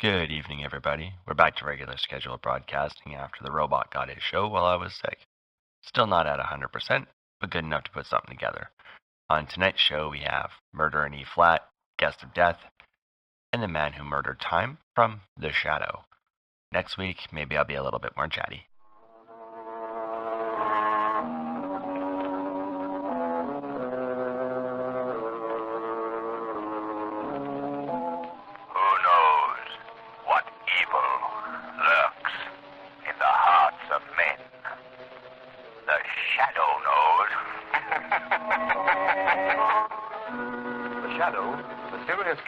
Good evening, everybody. We're back to regular scheduled broadcasting after the robot got his show while I was sick. Still not at 100%, but good enough to put something together. On tonight's show, we have Murder in E-flat, Guest of Death, and The Man Who Murdered Time from The Shadow. Next week, maybe I'll be a little bit more chatty.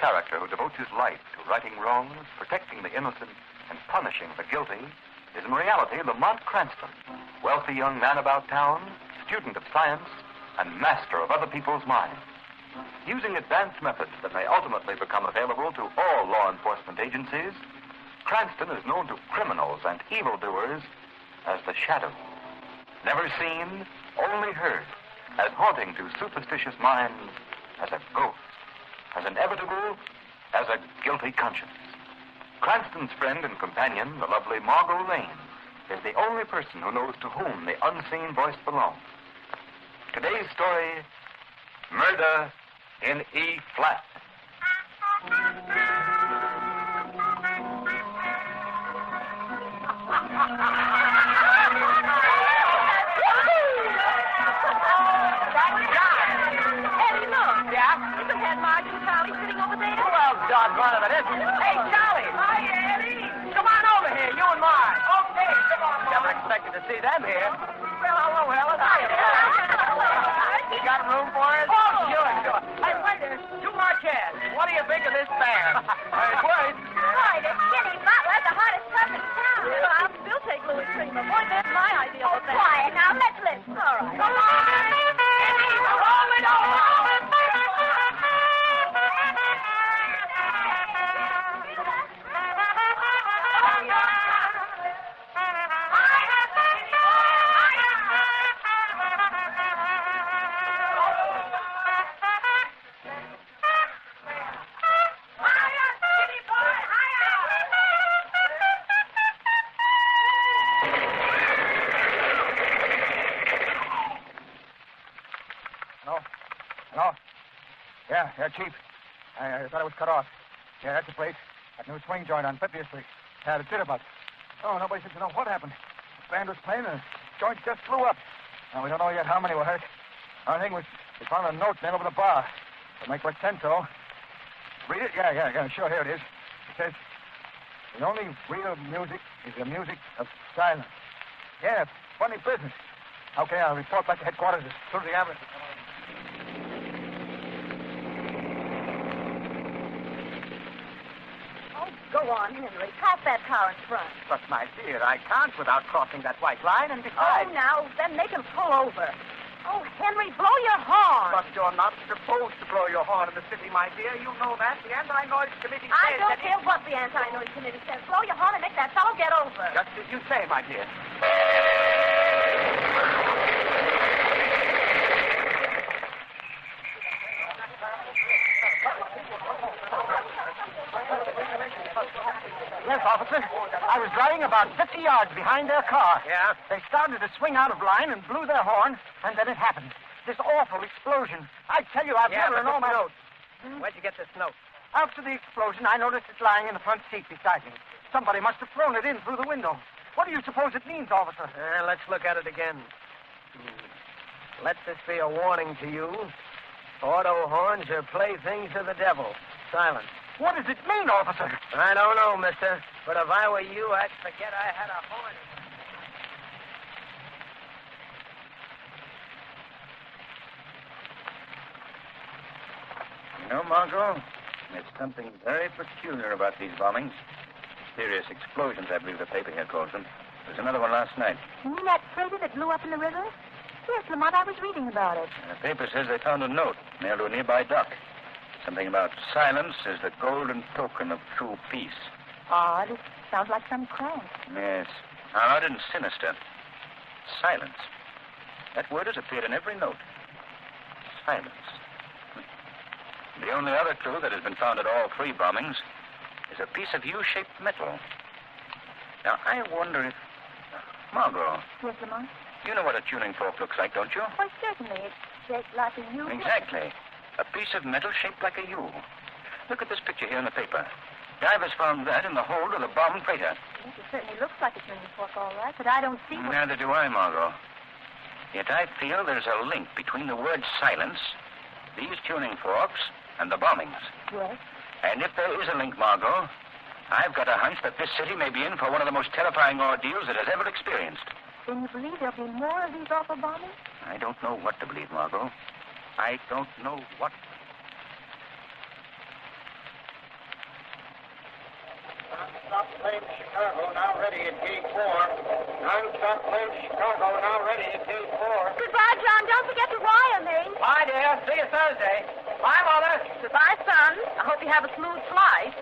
Character who devotes his life to righting wrongs, protecting the innocent, and punishing the guilty is in reality Lamont Cranston, wealthy young man about town, student of science, and master of other people's minds. Using advanced methods that may ultimately become available to all law enforcement agencies, Cranston is known to criminals and evildoers as the Shadow. Never seen, only heard, as haunting to superstitious minds as a ghost. As inevitable as a guilty conscience. Cranston's friend and companion, the lovely Margot Lane, is the only person who knows to whom the unseen voice belongs. Today's story, Murder in E-flat. Doggone it, isn't it? Hey, Charlie! Hi, Eddie! Come on over here, you and mine. Okay, come on. Never expected to see them here. Well, hello, Helen. Hi, you got room for us? Oh, sure. Hey, waiter, 2 more chairs. What do you think of this band? Hey, wait. Boy, this skinny butler's the hottest pup in town. Well, I'll still take Louis Creamer. Boy, that's my idea of a band. Quiet now, let's listen. All right. Come on! Eddie, roll it over! Yeah, Chief. I thought it was cut off. Yeah, that's the place. That new swing joint on 50th Street. Had a jitterbug. Oh, nobody seems to know what happened. The band was playing and the joint just blew up. Now, we don't know yet how many were hurt. Our thing was, we found a note nailed over the bar. It'll make what sense, though. Read it? Yeah, sure, here it is. It says, the only real music is the music of silence. Yeah, funny business. Okay, I'll report back to headquarters as soon as the ambulance is coming. Go on, Henry. Pass that car in front. But, my dear, I can't without crossing that white line, and besides... Oh, now, then make him pull over. Oh, Henry, blow your horn. But you're not supposed to blow your horn in the city, my dear. You know that. The Anti-Noise Committee says I don't care what the Anti-Noise Committee says. Blow your horn and make that fellow get over. Just as you say, my dear. Yes, officer. I was driving about 50 yards behind their car. Yeah? They started to swing out of line and blew their horn, and then it happened. This awful explosion. I tell you, I've never in all my... note. Where'd you get this note? After the explosion, I noticed it lying in the front seat beside me. Somebody must have thrown it in through the window. What do you suppose it means, officer? Let's look at it again. Let this be a warning to you. Auto horns are playthings of the devil. Silence. What does it mean, officer? I don't know, mister. But if I were you, I'd forget I had a horn. You know, Margot, there's something very peculiar about these bombings. Serious explosions, I believe the paper here calls them. There's another one last night. You mean that freighter that blew up in the river? Yes, Lamont, I was reading about it. The paper says they found a note nailed to a nearby dock. Something about silence is the golden token of true peace. Odd. It sounds like some crank. Yes. Odd and sinister. Silence. That word has appeared in every note. Silence. The only other clue that has been found at all 3 bombings is a piece of U-shaped metal. Now, I wonder if... Margot, Yes, Lamont? you know what a tuning fork looks like, don't you? Why, certainly. It's shaped like a U. Exactly. A piece of metal shaped like a U. Look at this picture here in the paper. Divers found that in the hold of the bomb freighter. Yes, it certainly looks like a tuning fork, all right, but I don't see what... Neither do I, Margot. Yet I feel there's a link between the word silence, these tuning forks, and the bombings. Yes? And if there is a link, Margot, I've got a hunch that this city may be in for one of the most terrifying ordeals it has ever experienced. Then you believe there'll be more of these awful bombings? I don't know what to believe, Margot. I don't know what. Non-stop plane Chicago, now ready at gate 4. Non-stop plane Chicago, now ready at gate 4. Goodbye, John. Don't forget to wire me. Bye, dear. See you Thursday. Bye, Mother. Goodbye, son. I hope you have a smooth flight.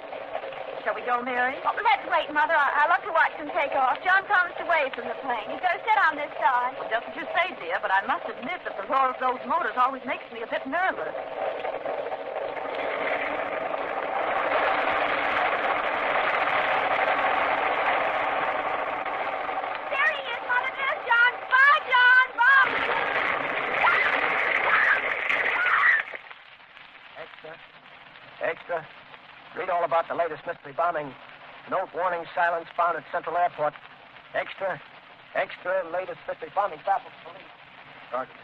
Shall we go, Mary? Oh, let's wait, Mother. I love to watch them take off. John promised to wave from the plane. He's going to sit on this side. Well, just as you say, dear, but I must admit that the roar of those motors always makes me a bit nervous. There he is, Mother. There's John. Bye, John. Bye. Extra. Read all about the latest mystery bombing. Note warning silence found at Central Airport. Extra. Latest mystery bombing baffles police. Sergeant,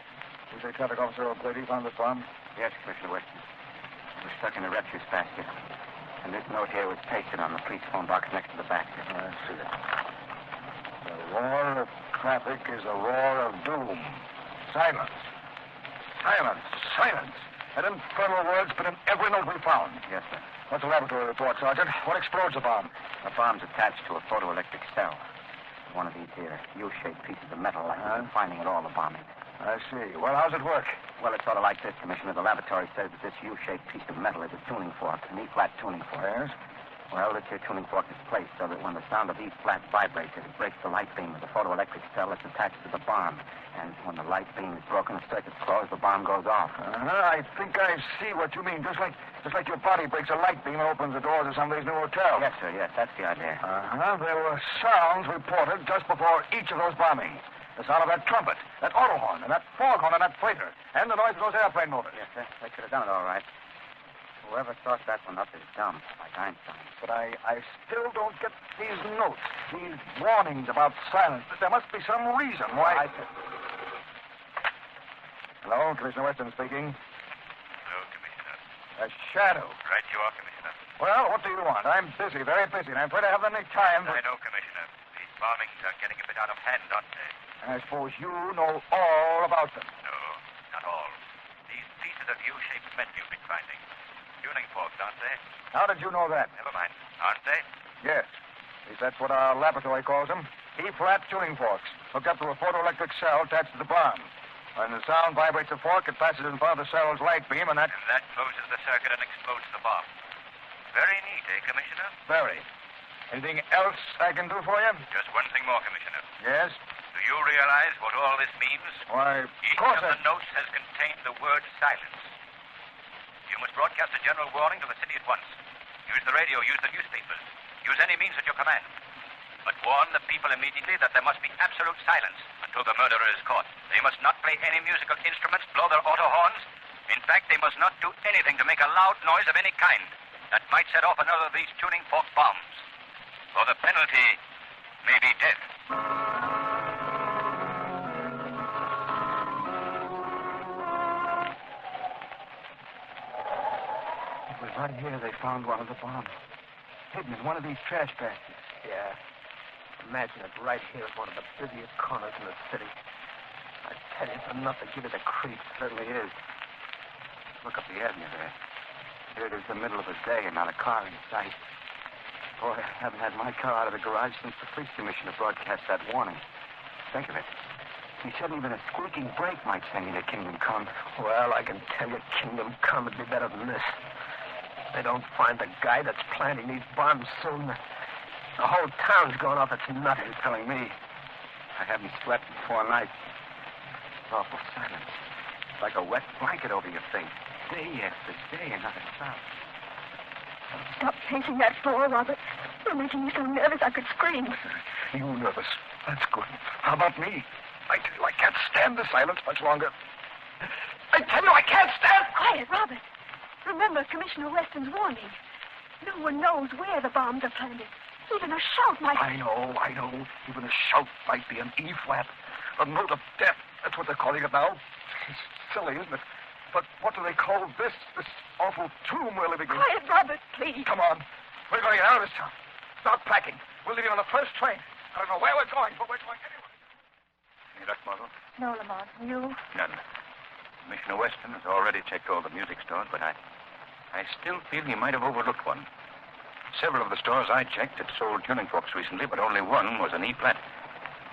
you say traffic officer O'Grady found this bomb? Yes, Commissioner Weston. It was stuck in the refuse basket. And this note here was pasted on the police phone box next to the basket. I see it. The roar of traffic is a roar of doom. Silence. Silence. That infernal word's been in every note we found. Yes, sir. What's the laboratory report, Sergeant? What explodes the bomb? The bomb's attached to a photoelectric cell. One of these here U-shaped pieces of metal like we've been finding at all the bombings. I see. Well, how's it work? Well, it's sort of like this, Commissioner. The laboratory says that this U-shaped piece of metal is a tuning fork, an E-flat tuning fork. Yes? Well, this here tuning fork is placed so that when the sound of E-flat vibrates, it breaks the light beam of the photoelectric cell that's attached to the bomb. And when the light beam is broken, the circuit's closed, the bomb goes off. I think I see what you mean. Just like your body breaks a light beam and opens the doors of somebody's new hotel. Yes, sir, yes. That's the idea. There were sounds reported just before each of those bombings. The sound of that trumpet, that auto horn, and that foghorn on that freighter, and the noise of those airplane motors. Yes, sir. They could have done it all right. Whoever thought that one up is dumb, like Einstein. But I still don't get these notes, these warnings about silence. There must be some reason why... Hello, Commissioner Weston speaking. Hello, Commissioner. A shadow. Right you are, Commissioner. Well, what do you want? I'm busy, very busy, and I'm afraid I haven't any time for... I know, Commissioner. These bombings are getting a bit out of hand, aren't they? I suppose you know all about them. No, not all. These pieces of U-shaped metal you've been finding. Tuning forks, aren't they? How did you know that? Never mind. Aren't they? Yes. At least that's what our laboratory calls them. E-flat tuning forks, hooked up to a photoelectric cell attached to the bomb. When the sound vibrates the fork, it passes in front of the cell's light beam, and that... And that closes the circuit and explodes the bomb. Very neat, eh, Commissioner? Very. Anything else I can do for you? Just one thing more, Commissioner. Yes? Do you realize what all this means? Why, Each of the notes has contained the word silence. You must broadcast a general warning to the city at once. Use the radio, use the newspapers. Use any means at your command. But warn the people immediately that there must be absolute silence until the murderer is caught. They must not play any musical instruments, blow their auto horns. In fact, they must not do anything to make a loud noise of any kind that might set off another of these tuning fork bombs. For the penalty may be death. It was right here they found one of the bombs. Hidden in one of these trash baskets. Yeah. Imagine it right here at one of the busiest corners in the city. I tell you, it's enough to give you the creeps. Certainly is. Look up the avenue there. Here it is the middle of the day and not a car in sight. Boy, I haven't had my car out of the garage since the police commissioner broadcast that warning. Think of it. He said even a squeaking brake might send you to Kingdom Come. Well, I can tell you, Kingdom Come would be better than this. If they don't find the guy that's planting these bombs soon, the whole town's going off its nut. You're telling me. I haven't slept in 4 nights. It's awful silence. It's like a wet blanket over your face. Day after day, and not a sound. Stop pacing that floor, Robert. You're making me so nervous I could scream. You nervous? That's good. How about me? I tell you, I can't stand the silence much longer. I tell you, I can't stand... Quiet, Robert. Remember Commissioner Weston's warning. No one knows where the bombs are planted. Even a shout might... I know. Even a shout might be an E-flat. A note of death. That's what they're calling it now. It's silly, isn't it? But what do they call this awful tomb we're living in? Quiet, Robert, please. Come on. We're going to get out of this town. Start packing. We're leaving on the first train. I don't know where we're going, but we're going anyway. Any luck, Margot? No, Lamont. You? None. Commissioner Weston has already checked all the music stores, but I still feel he might have overlooked one. Several of the stores I checked had sold tuning forks recently, but only one was an E-flat.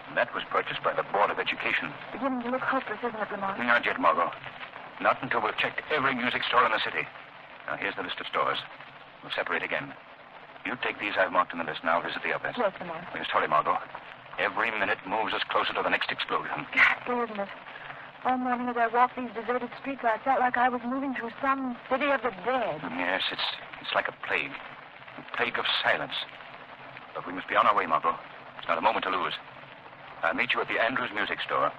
And that was purchased by the Board of Education. Beginning to look hopeless, isn't it, Lamont? Not yet, Margot. Not until we've checked every music store in the city. Now, here's the list of stores. We'll separate again. You take these I've marked on the list now. Visit the others. Yes, Lamont. We must hurry, Margot. Every minute moves us closer to the next explosion. Ghastly, isn't it? All morning as I walked these deserted streets, I felt like I was moving through some city of the dead. Yes, it's like a plague. A plague of silence. But we must be on our way, Margot. It's not a moment to lose. I'll meet you at the Andrews Music Store.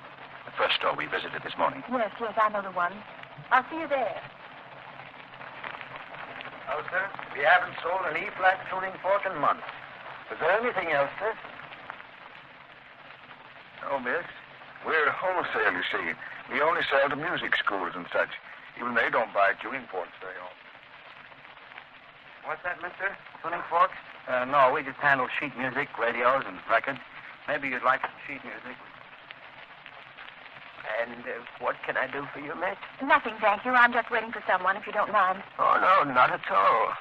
The first store we visited this morning. Yes, I know the one. I'll see you there. Oh, sir, we haven't sold an E-flat tuning fork in months. Is there anything else, sir? No, miss. We're wholesale, you see. We only sell to music schools and such. Even they don't buy tuning forks very often. What's that, mister? Tuning forks? No, we just handle sheet music, radios, and records. Maybe you'd like some sheet music. And what can I do for you, miss? Nothing, thank you. I'm just waiting for someone, if you don't mind. Oh, no, not at all.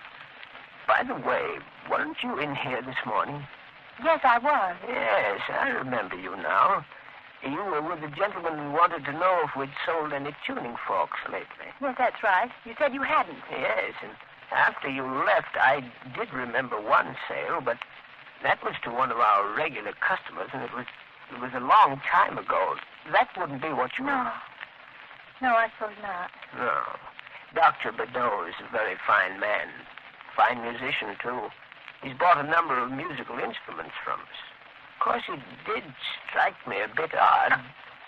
By the way, weren't you in here this morning? Yes, I was. Yes, I remember you now. You were with the gentleman who wanted to know if we'd sold any tuning forks lately. Yes, that's right. You said you hadn't. Yes, and after you left, I did remember one sale, but that was to one of our regular customers, and it was a long time ago. That wouldn't be what you... No. No, I suppose not. No. Dr. Bedeau is a very fine man. Fine musician, too. He's bought a number of musical instruments from us. Of course, it did strike me a bit odd.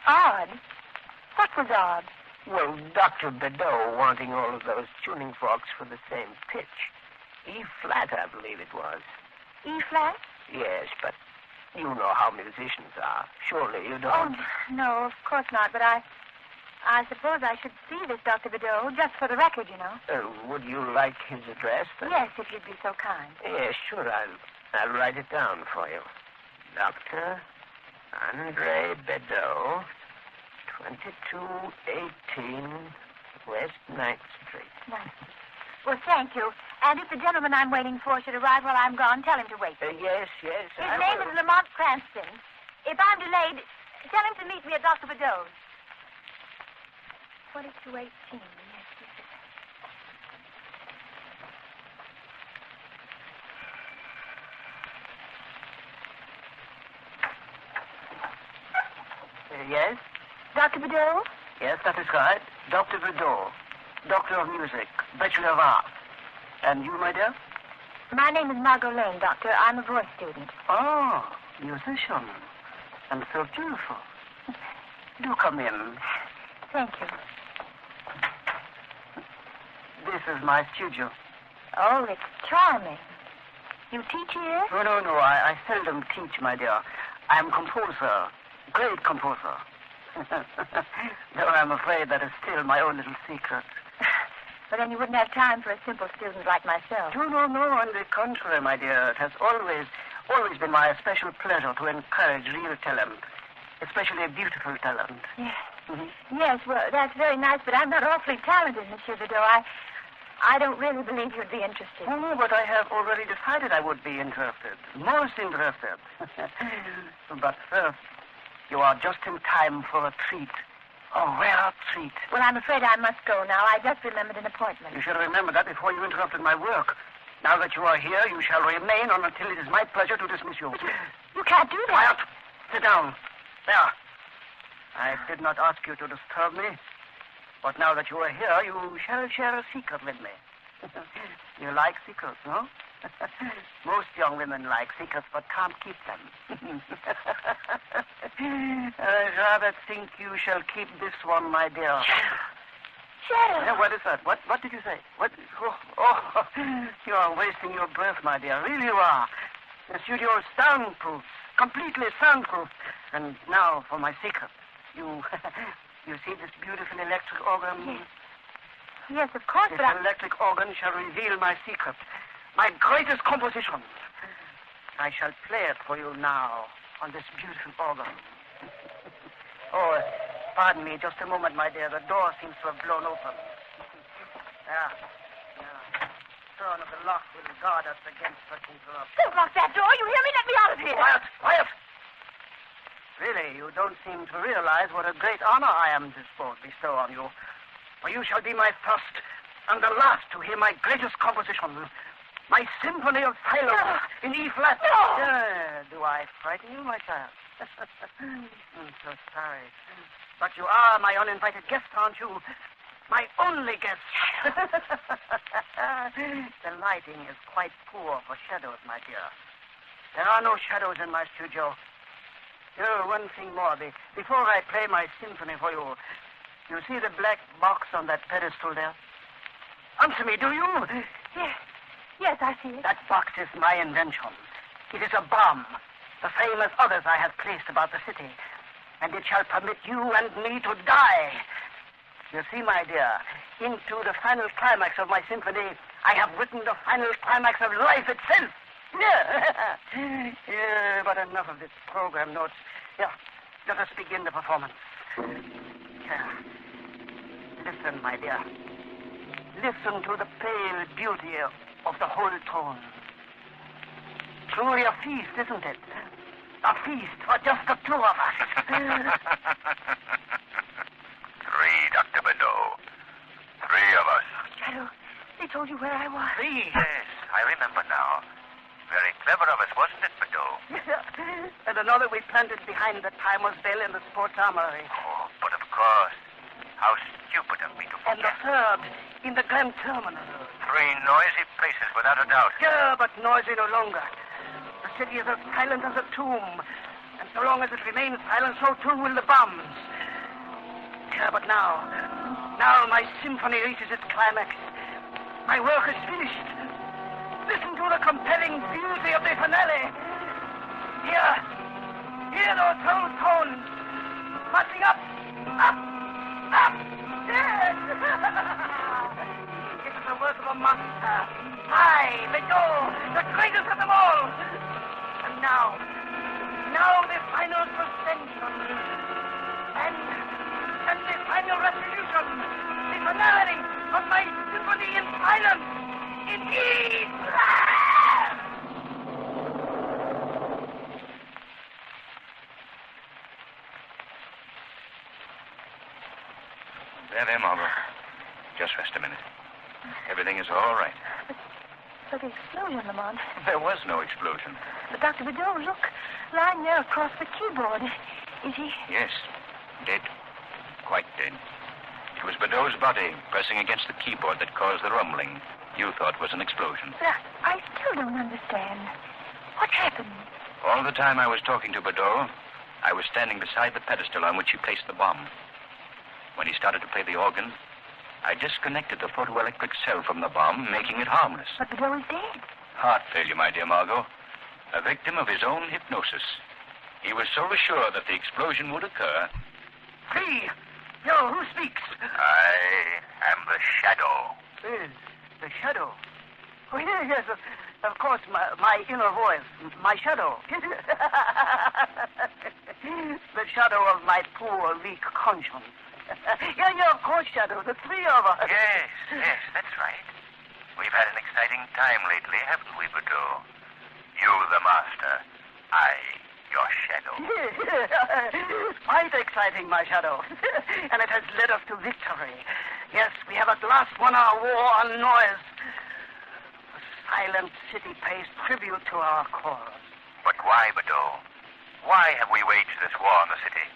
Odd? What was odd? Well, Dr. Bedeau wanting all of those tuning forks for the same pitch. E-flat, I believe it was. E-flat? Yes, but you know how musicians are. Surely you Oh, don't. no, of course not, but I suppose I should see this Dr. Bedeau, just for the record, you know. Would you like his address? Then? Yes, if you'd be so kind. Yes, sure. I'll write it down for you. Dr. Andre Bedeau, 2218 West 9th Street. Nice. Well, thank you. And if the gentleman I'm waiting for should arrive while I'm gone, tell him to wait. Yes. His name is Lamont Cranston. If I'm delayed, tell him to meet me at Dr. Bedeau's. 2218. Yes. Yes? Dr. Bedeau? Yes, that is right. Dr. Bedeau, Doctor of Music, Bachelor of Arts. And you, my dear? My name is Margot Lane, Doctor. I'm a voice student. Oh, musician. And so beautiful. Do come in. Thank you. This is my studio. Oh, it's charming. You teach here? No. I seldom teach, my dear. I'm composer. Great composer. Though I'm afraid that is still my own little secret. But then you wouldn't have time for a simple student like myself. No. On the contrary, my dear. It has always been my special pleasure to encourage real talent, especially a beautiful talent. Yes. Mm-hmm. Yes, well, that's very nice, but I'm not awfully talented, Monsieur Bedeau. I don't really believe you'd be interested. Oh, but I have already decided I would be interested. Most interested. But first, you are just in time for a treat. A rare treat. Well, I'm afraid I must go now. I just remembered an appointment. You should remember that before you interrupted my work. Now that you are here, you shall remain on until it is my pleasure to dismiss you. You can't do that. Quiet. Sit down. There. I did not ask you to disturb me. But now that you are here, you shall share a secret with me. You like secrets, no? Most young women like secrets but can't keep them. I rather think you shall keep this one, my dear. Shadow. Yeah, what is that? What did you say? What? Oh, you are wasting your breath, my dear. Really you are. The studio is soundproof. Completely soundproof. And now for my secret. You see this beautiful electric organ? Yes. Yes, of course, This but I... electric organ shall reveal my secret. My greatest composition. I shall play it for you now on this beautiful organ. Oh, pardon me just a moment, my dear. The door seems to have blown open. Yeah. Turn of the lock will guard us against such interruption. Don't lock that door. You hear me? Let me out of here. Quiet! Really, you don't seem to realize what a great honor I am disposed to bestow on you. For you shall be my first and the last to hear my greatest composition. My Symphony of Silence in E flat. No! Do I frighten you, my child? I'm so sorry. But you are my uninvited guest, aren't you? My only guest. The lighting is quite poor for shadows, my dear. There are no shadows in my studio. Oh, one thing more. Before I play my symphony for you, you see the black box on that pedestal there? Answer me, do you? Yes. Yes, I see it. That box is my invention. It is a bomb, the same as others I have placed about the city. And it shall permit you and me to die. You see, my dear, into the final climax of my symphony, I have written the final climax of life itself. Yeah, but enough of this program notes. Yeah, let us begin the performance. Yeah. Listen, my dear. Listen to the pale beauty of the whole tone. Truly a feast, isn't it? A feast for just the two of us. 3, Dr. Bedeau. 3 of us. Shadow, they told you where I was. 3. Yes, I remember now. Very clever of us, wasn't it, Bedeau? And another we planted behind the timer's bell in the sports armory. Oh, but of course. How stupid of me to And the forget. 3rd in the Grand Terminal. 3 noisy places, without a doubt. Yeah, but noisy no longer. The city is as silent as a tomb. And so long as it remains silent, so too will the bombs. Yeah, but now my symphony reaches its climax. My work is finished. Listen to the compelling beauty of the finale. Hear those whole tones marching up. Yes! It is the work of a master. I, Bedeau, the greatest of them all. And now the final suspension. And the final retribution. The finality of my symphony in silence. In E flat! There, Margot. Just rest a minute. Everything is all right. But the explosion, Lamont. There was no explosion. But Dr. Bedeau, look. Lying there across the keyboard. Is he... Yes, dead. Quite dead. It was Bedeau's body pressing against the keyboard that caused the rumbling you thought was an explosion. But I still don't understand. What happened? All the time I was talking to Bedeau, I was standing beside the pedestal on which he placed the bomb. When he started to play the organ, I disconnected the photoelectric cell from the bomb, making it harmless. But Bedeau is dead. Heart failure, my dear Margot. A victim of his own hypnosis. He was so assured that the explosion would occur. See! Yo, who speaks? I am the shadow. The shadow. Oh, yes, of course, my inner voice, my shadow. The shadow of my poor, weak conscience. Yeah, of course, Shadow, the 3 of us. Yes, that's right. We've had an exciting time lately, haven't we, Bedeau? You, the master. I, your shadow. Quite exciting, my shadow. And it has led us to victory. Yes, we have at last won our war on noise. The silent city pays tribute to our cause. But why, Bedeau? Why have we waged this war on the city?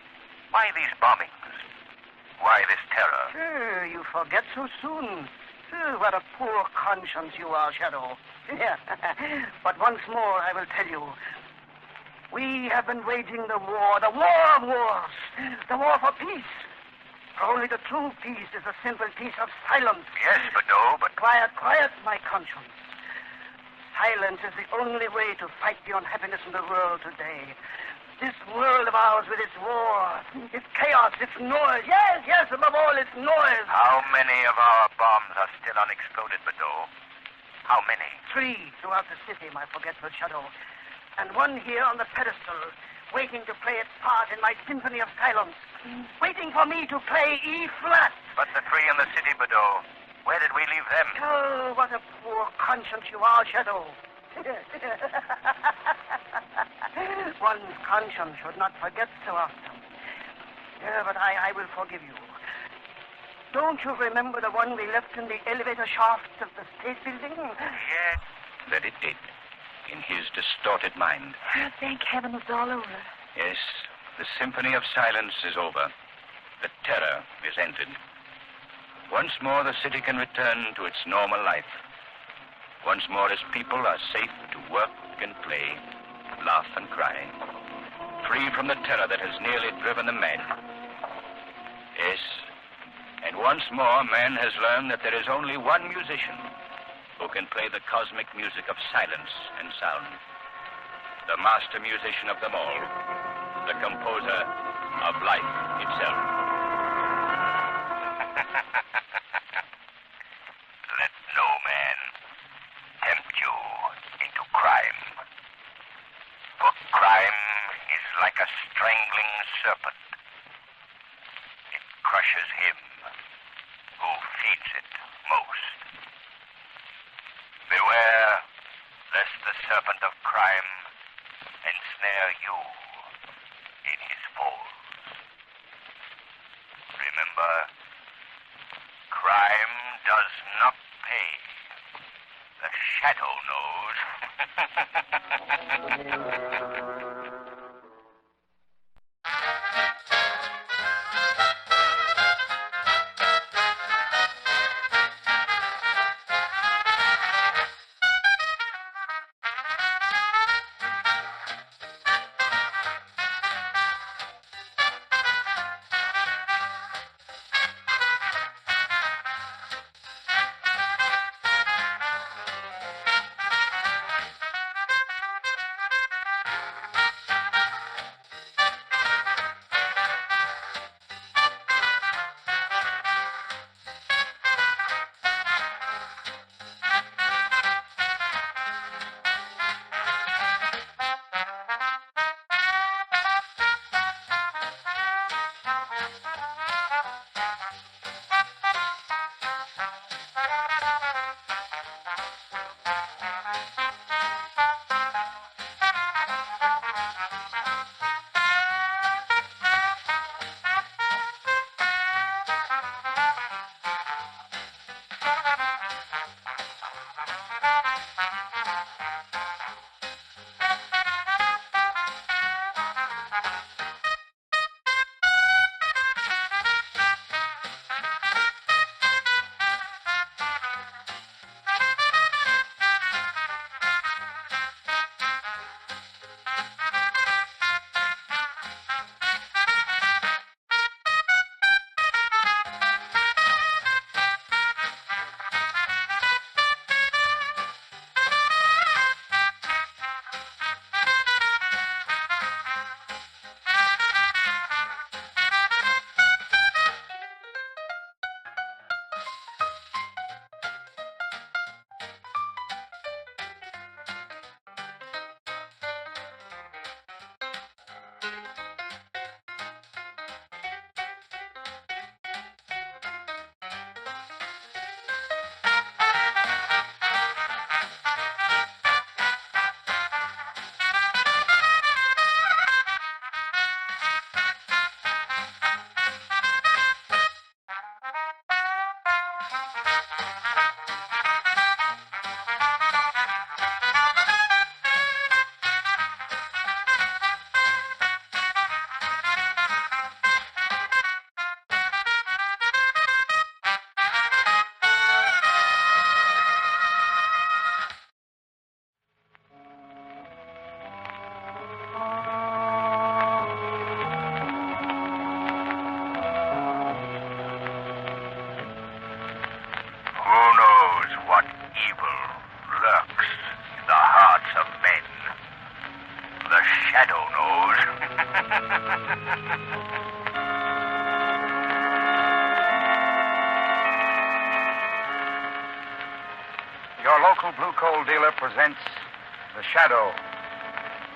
Why these bombings? Why this terror? You forget so soon. What a poor conscience you are, Shadow. Yeah. But once more, I will tell you. We have been waging the war of wars, the war for peace. For only the true peace is the simple peace of silence. Yes, Bedeau, but... Quiet, my conscience. Silence is the only way to fight the unhappiness in the world today. This world of ours with its war, its chaos, its noise. Yes, above all, its noise. How many of our bombs are still unexploded, Bedeau? How many? 3 throughout the city, my forgetful Shadow. And 1 here on the pedestal, waiting to play its part in my symphony of silence. Waiting for me to play E flat. But the 3 in the city, Bedeau, where did we leave them? Oh, what a poor conscience you are, Shadow. One's conscience should not forget so often. Yeah, but I will forgive you. Don't you remember the one we left in the elevator shaft of the state building? Yes. That it did. In his distorted mind. Oh, thank heaven it's all over. Yes, the symphony of silence is over. The terror is ended. Once more the city can return to its normal life. Once more its people are safe to work and play, laugh and cry. Free from the terror that has nearly driven them mad. Yes, and once more man has learned that there is only one musician who can play the cosmic music of silence and sound. The master musician of them all. The composer of life itself. Let no man tempt you into crime. For crime is like a strangling serpent. It crushes him who feeds it most. Beware lest the serpent of crime ensnare you in his folds. Remember, crime does not pay. The shadow knows. Your local blue coal dealer presents The Shadow.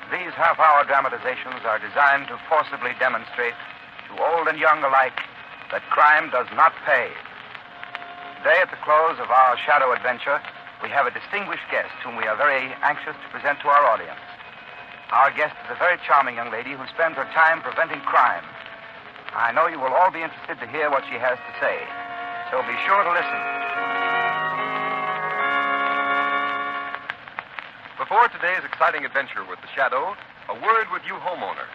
These half-hour dramatizations are designed to forcibly demonstrate to old and young alike that crime does not pay. Today, at the close of our Shadow adventure, we have a distinguished guest whom we are very anxious to present to our audience. Our guest is a very charming young lady who spends her time preventing crime. I know you will all be interested to hear what she has to say, so be sure to listen. Before today's exciting adventure with the Shadow, a word with you homeowners.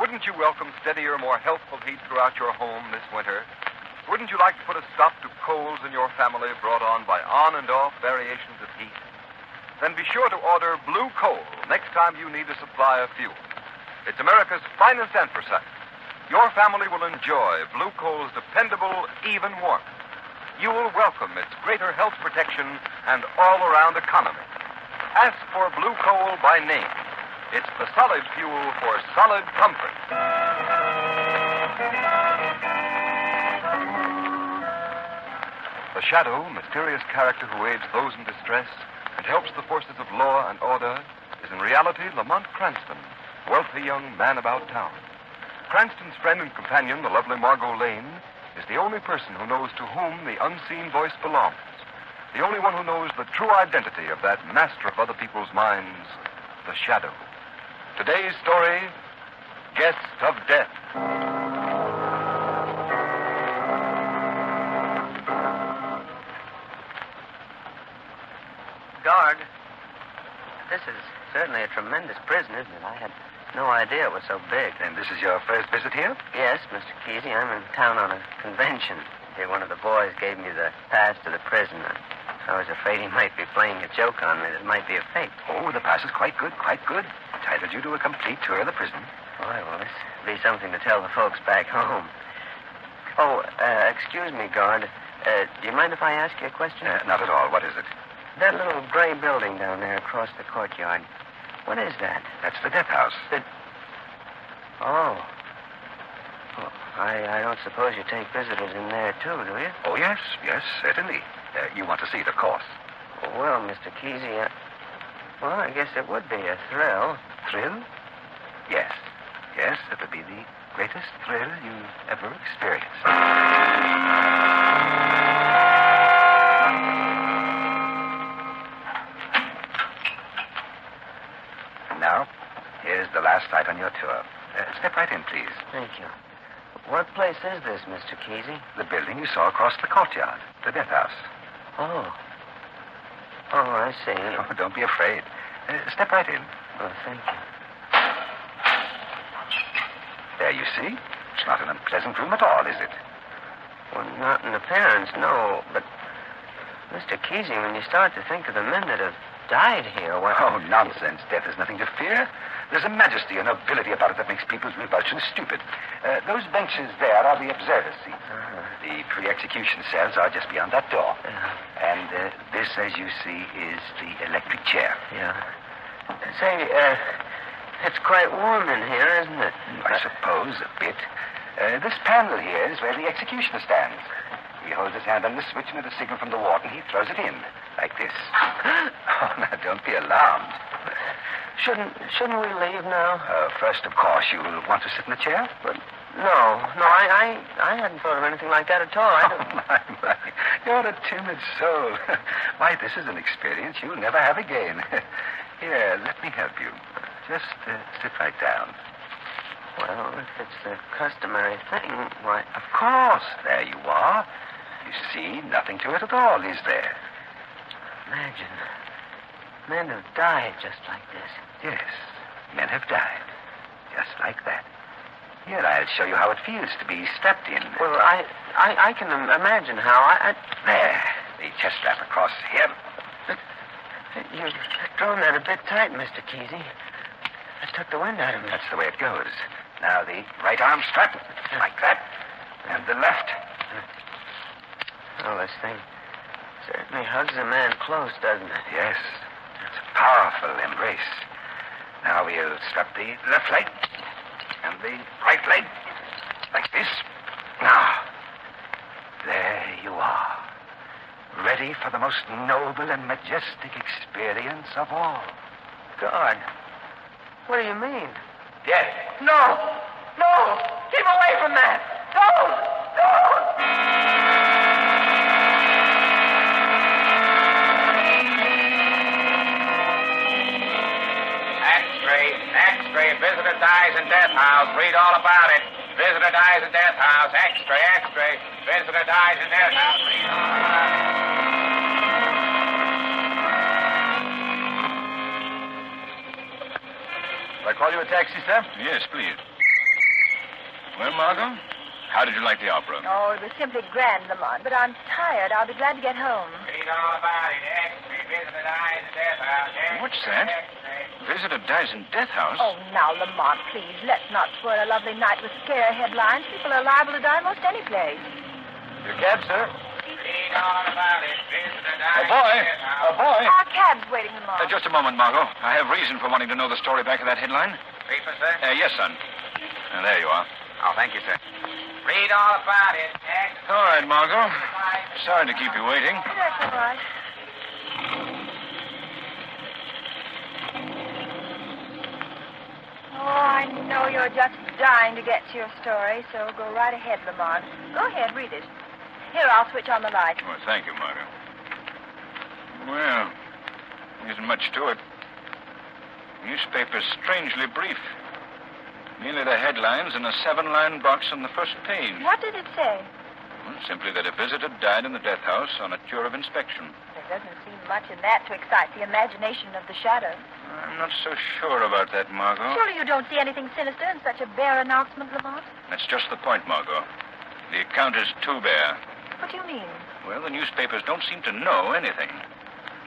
Wouldn't you welcome steadier, more healthful heat throughout your home this winter? Wouldn't you like to put a stop to colds in your family brought on by on and off variations of heat? Then be sure to order blue coal next time you need a supply of fuel. It's America's finest anthracite. Your family will enjoy blue coal's dependable, even warmth. You will welcome its greater health protection and all-around economy. Ask for blue coal by name. It's the solid fuel for solid comfort. The Shadow, mysterious character who aids those in distress and helps the forces of law and order, is in reality Lamont Cranston, wealthy young man about town. Cranston's friend and companion, the lovely Margot Lane, is the only person who knows to whom the unseen voice belongs. The only one who knows the true identity of that master of other people's minds, the Shadow. Today's story, Guest of Death. Guard, this is certainly a tremendous prison, isn't it? I had no idea it was so big. And this is your first visit here? Yes, Mr. Kesey. I'm in town on a convention. Here, one of the boys gave me the pass to the prison. I was afraid he might be playing a joke on me. It might be a fake. Oh, the pass is quite good, quite good. Entitled you to a complete tour of the prison. Boy, well, this will be something to tell the folks back home. Oh, excuse me, guard. Do you mind if I ask you a question? Not at all. What is it? That little gray building down there across the courtyard. What is that? That's the death house. Oh. Well, I don't suppose you take visitors in there, too, do you? Oh, yes, certainly. You want to see it, of course. Well, Mr. Kesey, well, I guess it would be a thrill. Thrill? Yes, it would be the greatest thrill you've ever experienced. And now, here's the last site on your tour. Step right in, please. Thank you. What place is this, Mr. Kesey? The building you saw across the courtyard, the death house. Oh, I see. Oh, don't be afraid. Step right in. Oh, thank you. There you see. It's not an unpleasant room at all, is it? Well, not in appearance, no. But, Mr. Kesey, when you start to think of the men that have died here, well... Oh, nonsense. Death is nothing to fear. There's a majesty and nobility about it that makes people's revulsion stupid. Those benches there are the observers' seats. Uh-huh. The pre-execution cells are just beyond that door. And this, as you see, is the electric chair. Yeah. Say, it's quite warm in here, isn't it? I suppose a bit. This panel here is where the executioner stands. He holds his hand on the switch, and at a signal from the warden, he throws it in, like this. Oh, now, don't be alarmed. Shouldn't we leave now? First, of course, you'll want to sit in the chair? But no, I hadn't thought of anything like that at all. Oh, my. You're a timid soul. Why, this is an experience you'll never have again. Here, let me help you. Just sit right down. Well, if it's the customary thing, why... Of course, there you are. You see, nothing to it at all, is there? Imagine. Men have died just like this. Yes, men have died. Just like that. Here, I'll show you how it feels to be strapped in. Well, I can imagine how. There, the chest strap across here. You've drawn that a bit tight, Mr. Kesey. That took the wind out of me. That's the way it goes. Now, the right arm strap, like that. And the left. Oh, this thing certainly hugs a man close, doesn't it? Yes. It's a powerful embrace. Now we'll strap the left leg and the right leg. Like this. Now, there you are. Ready for the most noble and majestic experience of all. God. What do you mean? Death. No! No! Keep away from that! Don't! X-ray, visitor dies in death house. Read all about it. Visitor dies in death house. X-ray, visitor dies in death house. Read all about it. Shall I call you a taxi, sir? Yes, please. Well, Margot, how did you like the opera? Oh, it was simply grand, Lamont, but I'm tired. I'll be glad to get home. Read all about it. X-ray, visitor dies in death house. What's that? Visitor dies in death house? Oh, now, Lamont, please, let's not spoil a lovely night with scare headlines. People are liable to die most any place. Your cab, sir? Read all about it. Visitor dies A boy! in death house. A boy! Our cab's waiting, Lamont. Just a moment, Margot. I have reason for wanting to know the story back of that headline. Paper, sir? Yes, son. There you are. Oh, thank you, sir. Read all about it. X-ray. All right, Margot. Sorry to keep you waiting. That's all right. Oh, I know you're just dying to get to your story, so go right ahead, Lamont. Go ahead, read it. Here, I'll switch on the light. Well, thank you, Margot. Well, isn't much to it. Newspaper's strangely brief. Merely the headlines and a 7-line box on the first page. What did it say? Well, simply that a visitor died in the death house on a tour of inspection. There doesn't seem much in that to excite the imagination of the shadow. I'm not so sure about that, Margot. Surely you don't see anything sinister in such a bare announcement, Lamont? That's just the point, Margot. The account is too bare. What do you mean? Well, the newspapers don't seem to know anything.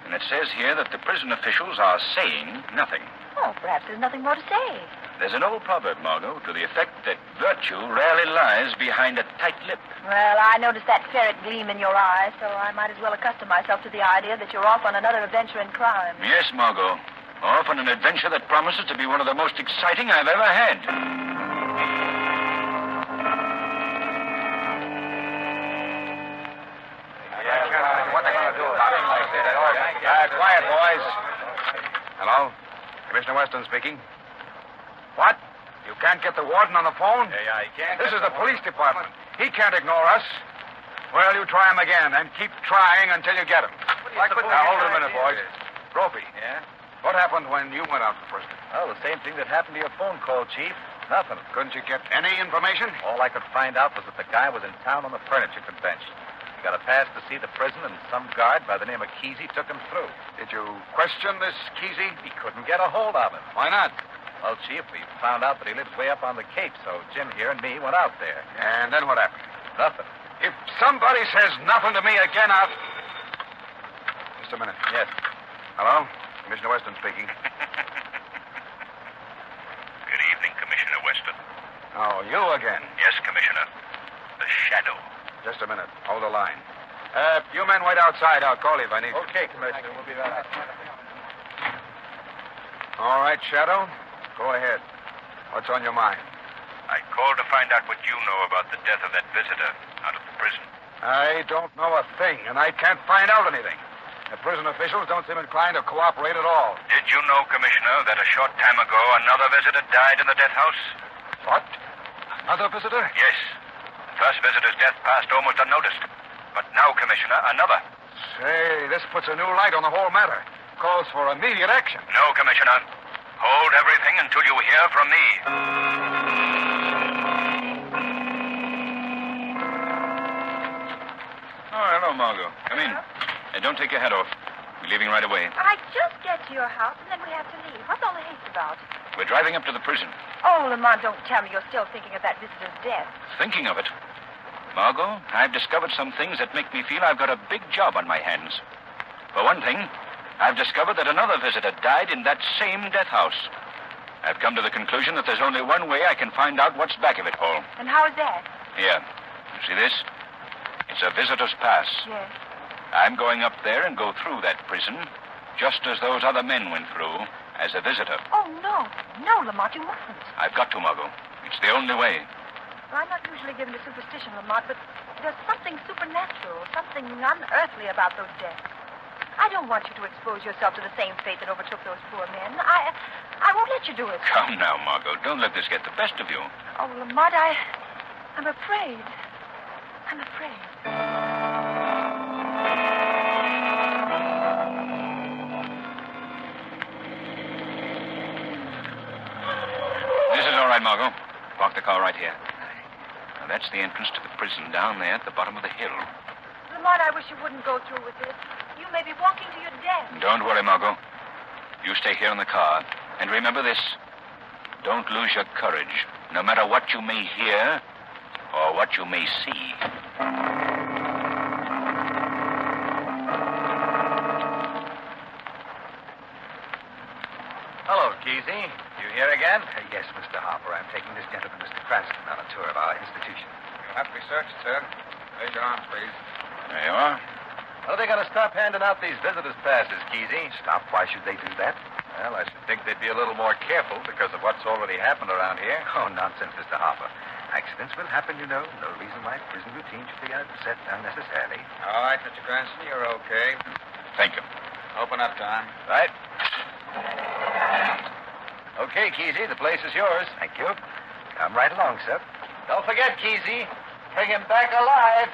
And it says here that the prison officials are saying nothing. Oh, perhaps there's nothing more to say. There's an old proverb, Margot, to the effect that virtue rarely lies behind a tight lip. Well, I noticed that ferret gleam in your eye, so I might as well accustom myself to the idea that you're off on another adventure in crime. Yes, Margot. Off on an adventure that promises to be one of the most exciting I've ever had. What they going to do about it? Quiet, boys. Hello? Commissioner Weston speaking. What? You can't get the warden on the phone? Yeah, he can't. This is the police department. He can't ignore us. Well, you try him again, and keep trying until you get him. Now, hold it a minute, boys. Gropey. Yeah? What happened when you went out for prison? Oh, the same thing that happened to your phone call, Chief. Nothing. Couldn't you get any information? All I could find out was that the guy was in town on the furniture convention. He got a pass to see the prison, and some guard by the name of Kesey took him through. Did you question this Kesey? He couldn't get a hold of him. Why not? Well, Chief, we found out that he lives way up on the Cape, so Jim here and me went out there. And then what happened? Nothing. If somebody says nothing to me again, I'll... Just a minute. Yes. Hello? Commissioner Weston speaking. Good evening, Commissioner Weston. Oh, you again. Yes, Commissioner. The shadow. Just a minute. Hold the line. You men wait outside. I'll call you if I need you. Okay, Commissioner. We'll be right out. All right, Shadow. Go ahead. What's on your mind? I called to find out what you know about the death of that visitor out of the prison. I don't know a thing, and I can't find out anything. The prison officials don't seem inclined to cooperate at all. Did you know, Commissioner, that a short time ago another visitor died in the death house? What? Another visitor? Yes. The first visitor's death passed almost unnoticed. But now, Commissioner, another. Say, this puts a new light on the whole matter. Calls for immediate action. No, Commissioner. Hold everything until you hear from me. Oh, hello, Margot. Come in. Don't take your hat off. We're leaving right away. I just get to your house, and then we have to leave. What's all the haste about? We're driving up to the prison. Oh, Lamont, don't tell me you're still thinking of that visitor's death. Thinking of it. Margot, I've discovered some things that make me feel I've got a big job on my hands. For one thing, I've discovered that another visitor died in that same death house. I've come to the conclusion that there's only one way I can find out what's back of it, Paul. And how is that? Here. You see this? It's a visitor's pass. Yes. I'm going up there and go through that prison, just as those other men went through, as a visitor. Oh, no. No, Lamont, you mustn't. I've got to, Margot. It's the only way. Well, I'm not usually given to superstition, Lamont, but there's something supernatural, something unearthly about those deaths. I don't want you to expose yourself to the same fate that overtook those poor men. I won't let you do it. Come now, Margot. Don't let this get the best of you. Oh, Lamont, I'm afraid. I'm afraid. This is all right, Margot. Park the car right here. Now, that's the entrance to the prison down there at the bottom of the hill. Lamont, I wish you wouldn't go through with this. You may be walking to your death. Don't worry, Margot. You stay here in the car. And remember this. Don't lose your courage, no matter what you may hear or what you may see. Hello, Kesey. You here again? Yes, Mr. Harper. I'm taking this gentleman, Mr. Cranston, on a tour of our institution. You'll have to be searched, sir. Raise your arms, please. There you are. What are they going to stop handing out these visitors' passes, Kesey? Stop? Why should they do that? Well, I should think they'd be a little more careful because of what's already happened around here. Oh, nonsense, Mr. Harper. Accidents will happen, you know. No reason why prison routine should be upset unnecessarily. All right, Mr. Cranston, you're okay. Thank you. Open up, Tom. Right. Okay, Kesey, the place is yours. Thank you. Come right along, sir. Don't forget, Kesey. Bring him back alive.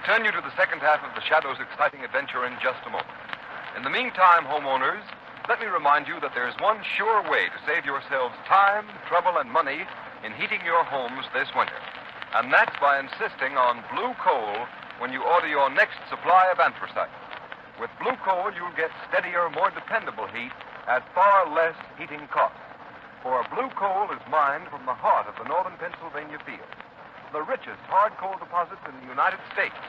Return you to the second half of the Shadow's exciting adventure in just a moment. In the meantime, homeowners, let me remind you that there's one sure way to save yourselves time, trouble, and money in heating your homes this winter. And that's by insisting on blue coal when you order your next supply of anthracite. With blue coal, you'll get steadier, more dependable heat at far less heating costs. For blue coal is mined from the heart of the northern Pennsylvania fields, the richest hard coal deposits in the United States.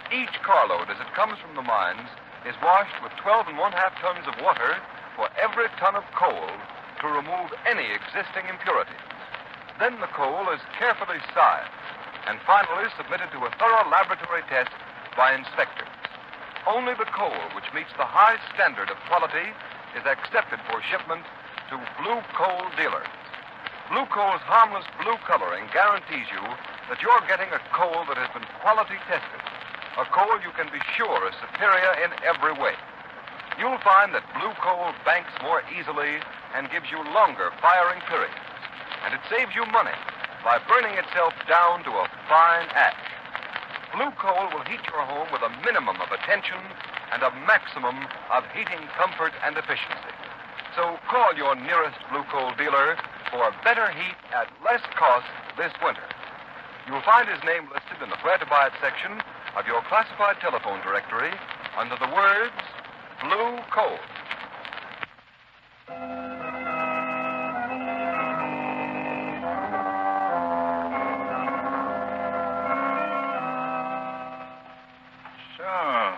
Each carload, as it comes from the mines, is washed with 12 1/2 tons of water for every ton of coal to remove any existing impurities. Then the coal is carefully sized and finally submitted to a thorough laboratory test by inspectors. Only the coal which meets the high standard of quality is accepted for shipment to blue coal dealers. Blue coal's harmless blue coloring guarantees you that you're getting a coal that has been quality tested, a coal you can be sure is superior in every way. You'll find that blue coal banks more easily and gives you longer firing periods, and it saves you money by burning itself down to a fine ash. Blue coal will heat your home with a minimum of attention and a maximum of heating comfort and efficiency. So call your nearest blue coal dealer for better heat at less cost this winter. You'll find his name listed in the Where to Buy It section of your classified telephone directory under the words Blue Coal. So,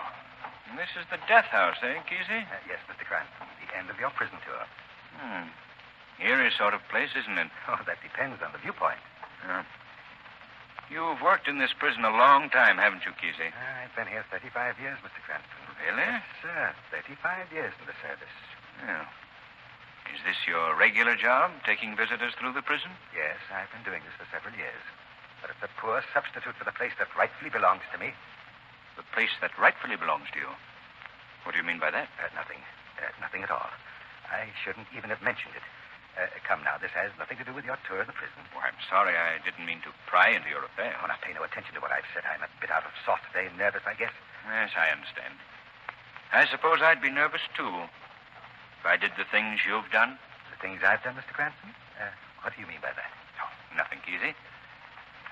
this is the death house, eh, Kesey? Yes, Mr. Cranston. The end of your prison tour. Eerie sort of place, isn't it? Oh, that depends on the viewpoint. Yeah. You've worked in this prison a long time, haven't you, Kesey? I've been here 35 years, Mr. Cranston. Really? Yes, sir. 35 years in the service. Yeah. Is this your regular job, taking visitors through the prison? Yes, I've been doing this for several years. But it's a poor substitute for the place that rightfully belongs to me. The place that rightfully belongs to you? What do you mean by that? Nothing. Nothing at all. I shouldn't even have mentioned it. Come now, this has nothing to do with your tour of the prison. Oh, I'm sorry. I didn't mean to pry into your affairs. Oh, now pay no attention to what I've said. I'm a bit out of sorts today, nervous, I guess. Yes, I understand. I suppose I'd be nervous, too, if I did the things you've done. The things I've done, Mr. Cranston? What do you mean by that? Oh, nothing, Kesey.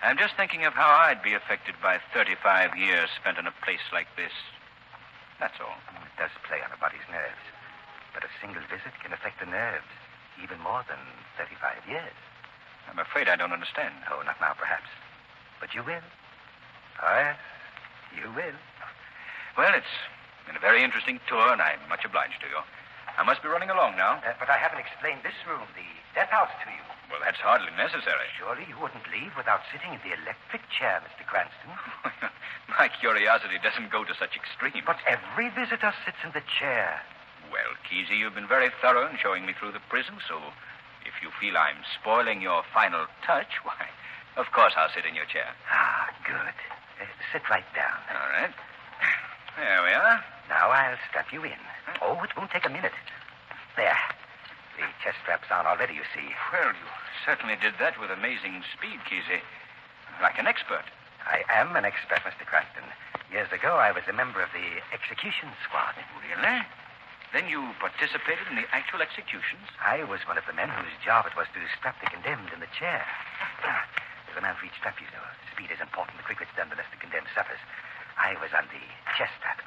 I'm just thinking of how I'd be affected by 35 years spent in a place like this. That's all. It does play on a body's nerves. But a single visit can affect the nerves even more than 35 years. I'm afraid I don't understand. Oh, not now, perhaps. But you will. Oh, yes, you will. Well, it's been a very interesting tour, and I'm much obliged to you. I must be running along now. But I haven't explained this room, the death house, to you. Well, that's hardly necessary. Surely you wouldn't leave without sitting in the electric chair, Mr. Cranston. My curiosity doesn't go to such extremes. But every visitor sits in the chair. Well, Kesey, you've been very thorough in showing me through the prison, so if you feel I'm spoiling your final touch, why, of course I'll sit in your chair. Ah, good. Sit right down. All right. There we are. Now I'll strap you in. Oh, it won't take a minute. There. The chest strap's on already, you see. Well, you certainly did that with amazing speed, Kesey. Like an expert. I am an expert, Mr. Cranston. Years ago, I was a member of the execution squad. Really? Then you participated in the actual executions? I was one of the men whose job it was to strap the condemned in the chair. There's a man for each strap, you know. Speed is important. The quicker it's done, the less the condemned suffers. I was on the chest strap.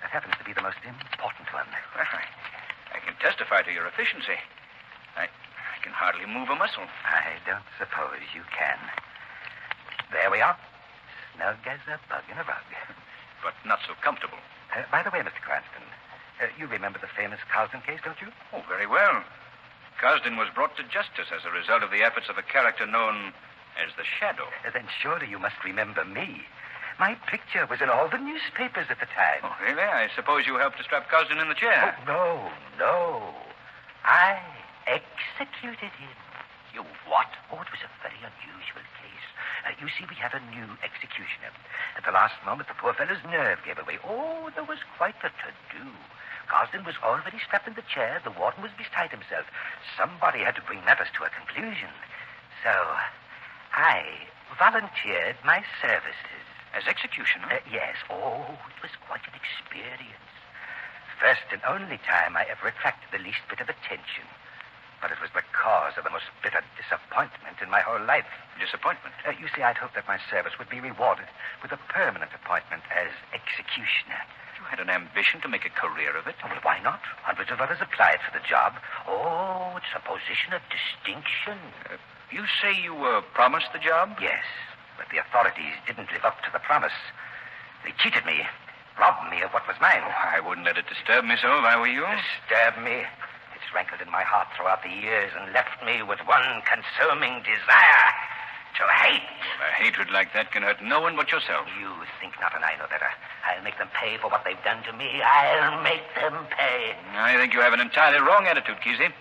That happens to be the most important one. Well, I can testify to your efficiency. I can hardly move a muscle. I don't suppose you can. There we are. Snug as a bug in a rug. But not so comfortable. By the way, Mr. Cranston, you remember the famous Carsden case, don't you? Oh, very well. Carsden was brought to justice as a result of the efforts of a character known as the Shadow. Then surely you must remember me. My picture was in all the newspapers at the time. Oh, really? I suppose you helped to strap Carsden in the chair. Oh, no. I executed him. You what? Oh, it was a very unusual case. You see, we had a new executioner. At the last moment, the poor fellow's nerve gave away. Oh, there was quite a to-do. Carsden was already strapped in the chair. The warden was beside himself. Somebody had to bring matters to a conclusion. So, I volunteered my services. As executioner? Yes. Oh, it was quite an experience. First and only time I ever attracted the least bit of attention. But it was the cause of the most bitter disappointment in my whole life. Disappointment? You see, I'd hoped that my service would be rewarded with a permanent appointment as executioner. You had an ambition to make a career of it? Well, why not? Hundreds of others applied for the job. Oh, it's a position of distinction. You say you were promised the job? Yes, but the authorities didn't live up to the promise. They cheated me, robbed me of what was mine. Oh, I wouldn't let it disturb me so if I were you. Disturb me? It's rankled in my heart throughout the years and left me with one consuming desire: to hate. Well, a hatred like that can hurt no one but yourself. You think not, and I know better. I'll make them pay for what they've done to me. I'll make them pay. I think you have an entirely wrong attitude, Kesey.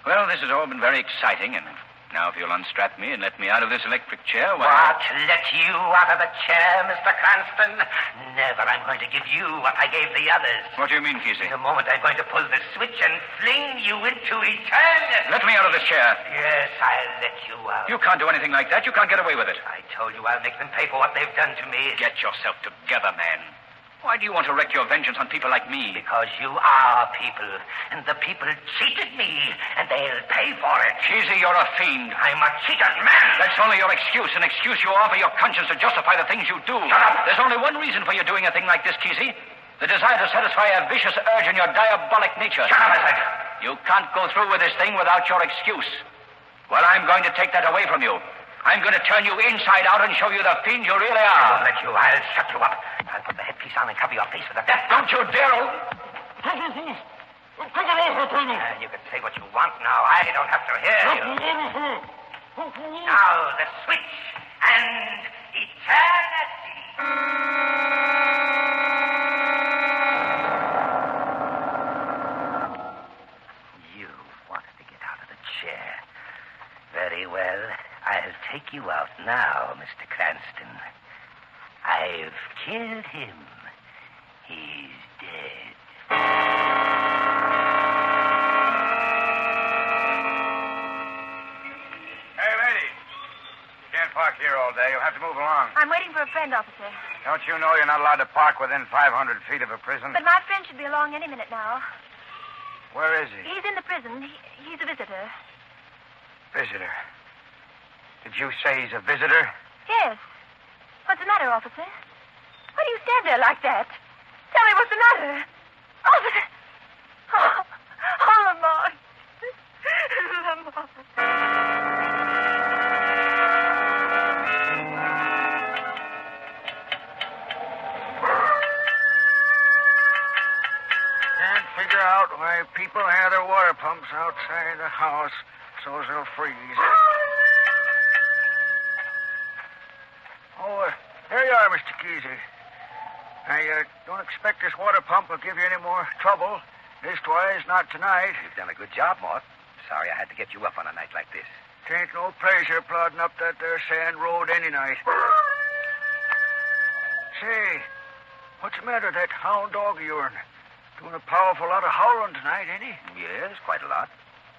Well, this has all been very exciting, and now if you'll unstrap me and let me out of this electric chair, why... What? Let you out of the chair, Mr. Cranston? Never. I'm going to give you what I gave the others. What do you mean, Kesey? The moment I'm going to pull the switch and fling you into eternity. Let me out of this chair. Yes, I'll let you out. You can't do anything like that. You can't get away with it. I told you I'll make them pay for what they've done to me. Get yourself together, man. Why do you want to wreak your vengeance on people like me? Because you are people, and the people cheated me, and they'll pay for it. Kesey, you're a fiend. I'm a cheated man. That's only your excuse, an excuse you offer your conscience to justify the things you do. Shut up. There's only one reason for you doing a thing like this, Kesey. The desire to satisfy a vicious urge in your diabolic nature. Shut up, I said. You can't go through with this thing without your excuse. Well, I'm going to take that away from you. I'm going to turn you inside out and show you the fiend you really are. I won't let you. I'll shut you up. I'll put the headpiece on and cover your face with a death. Don't you dare! You can say what you want now. I don't have to hear you. Now, the switch and eternity. You wanted to get out of the chair. Very well. I'll take you out now, Mr. Cranston. I've killed him. He's dead. Hey, lady. You can't park here all day. You'll have to move along. I'm waiting for a friend, officer. Don't you know you're not allowed to park within 500 feet of a prison? But my friend should be along any minute now. Where is he? He's in the prison. He's a visitor. Visitor. Did you say he's a visitor? Yes. What's the matter, officer? Why do you stand there like that? Tell me what's the matter. Officer! Oh, Lamont. Lamont. Can't figure out why people have their water pumps outside the house. so's they'll freeze. Oh, here you are, Mr. Kesey. I don't expect this water pump will give you any more trouble. Leastwise, not tonight. You've done a good job, Mort. Sorry I had to get you up on a night like this. Tain't no pleasure plodding up that there sand road any night. Say, what's the matter with that hound dog of yourn? Doing a powerful lot of howling tonight, ain't he? Yes, quite a lot.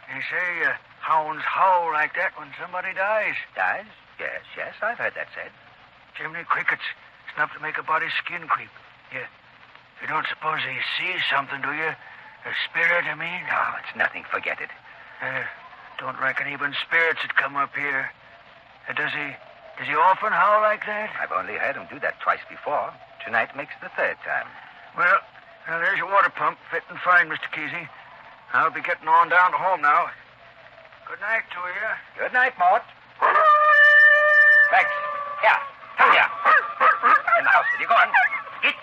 They say hounds howl like that when somebody dies. Dies? Yes, I've heard that said. Chimney crickets. It's enough to make a body's skin creep. You don't suppose he sees something, do you? A spirit, I mean? No, it's nothing. Forget it. Don't reckon even spirits would come up here. Does he often howl like that? I've only heard him do that twice before. Tonight makes the third time. Well, there's your water pump, fit and fine, Mr. Kesey. I'll be getting on down to home now. Good night to you. Good night, Mort. Rex, here. Come here. In the house with you. Go on. Get.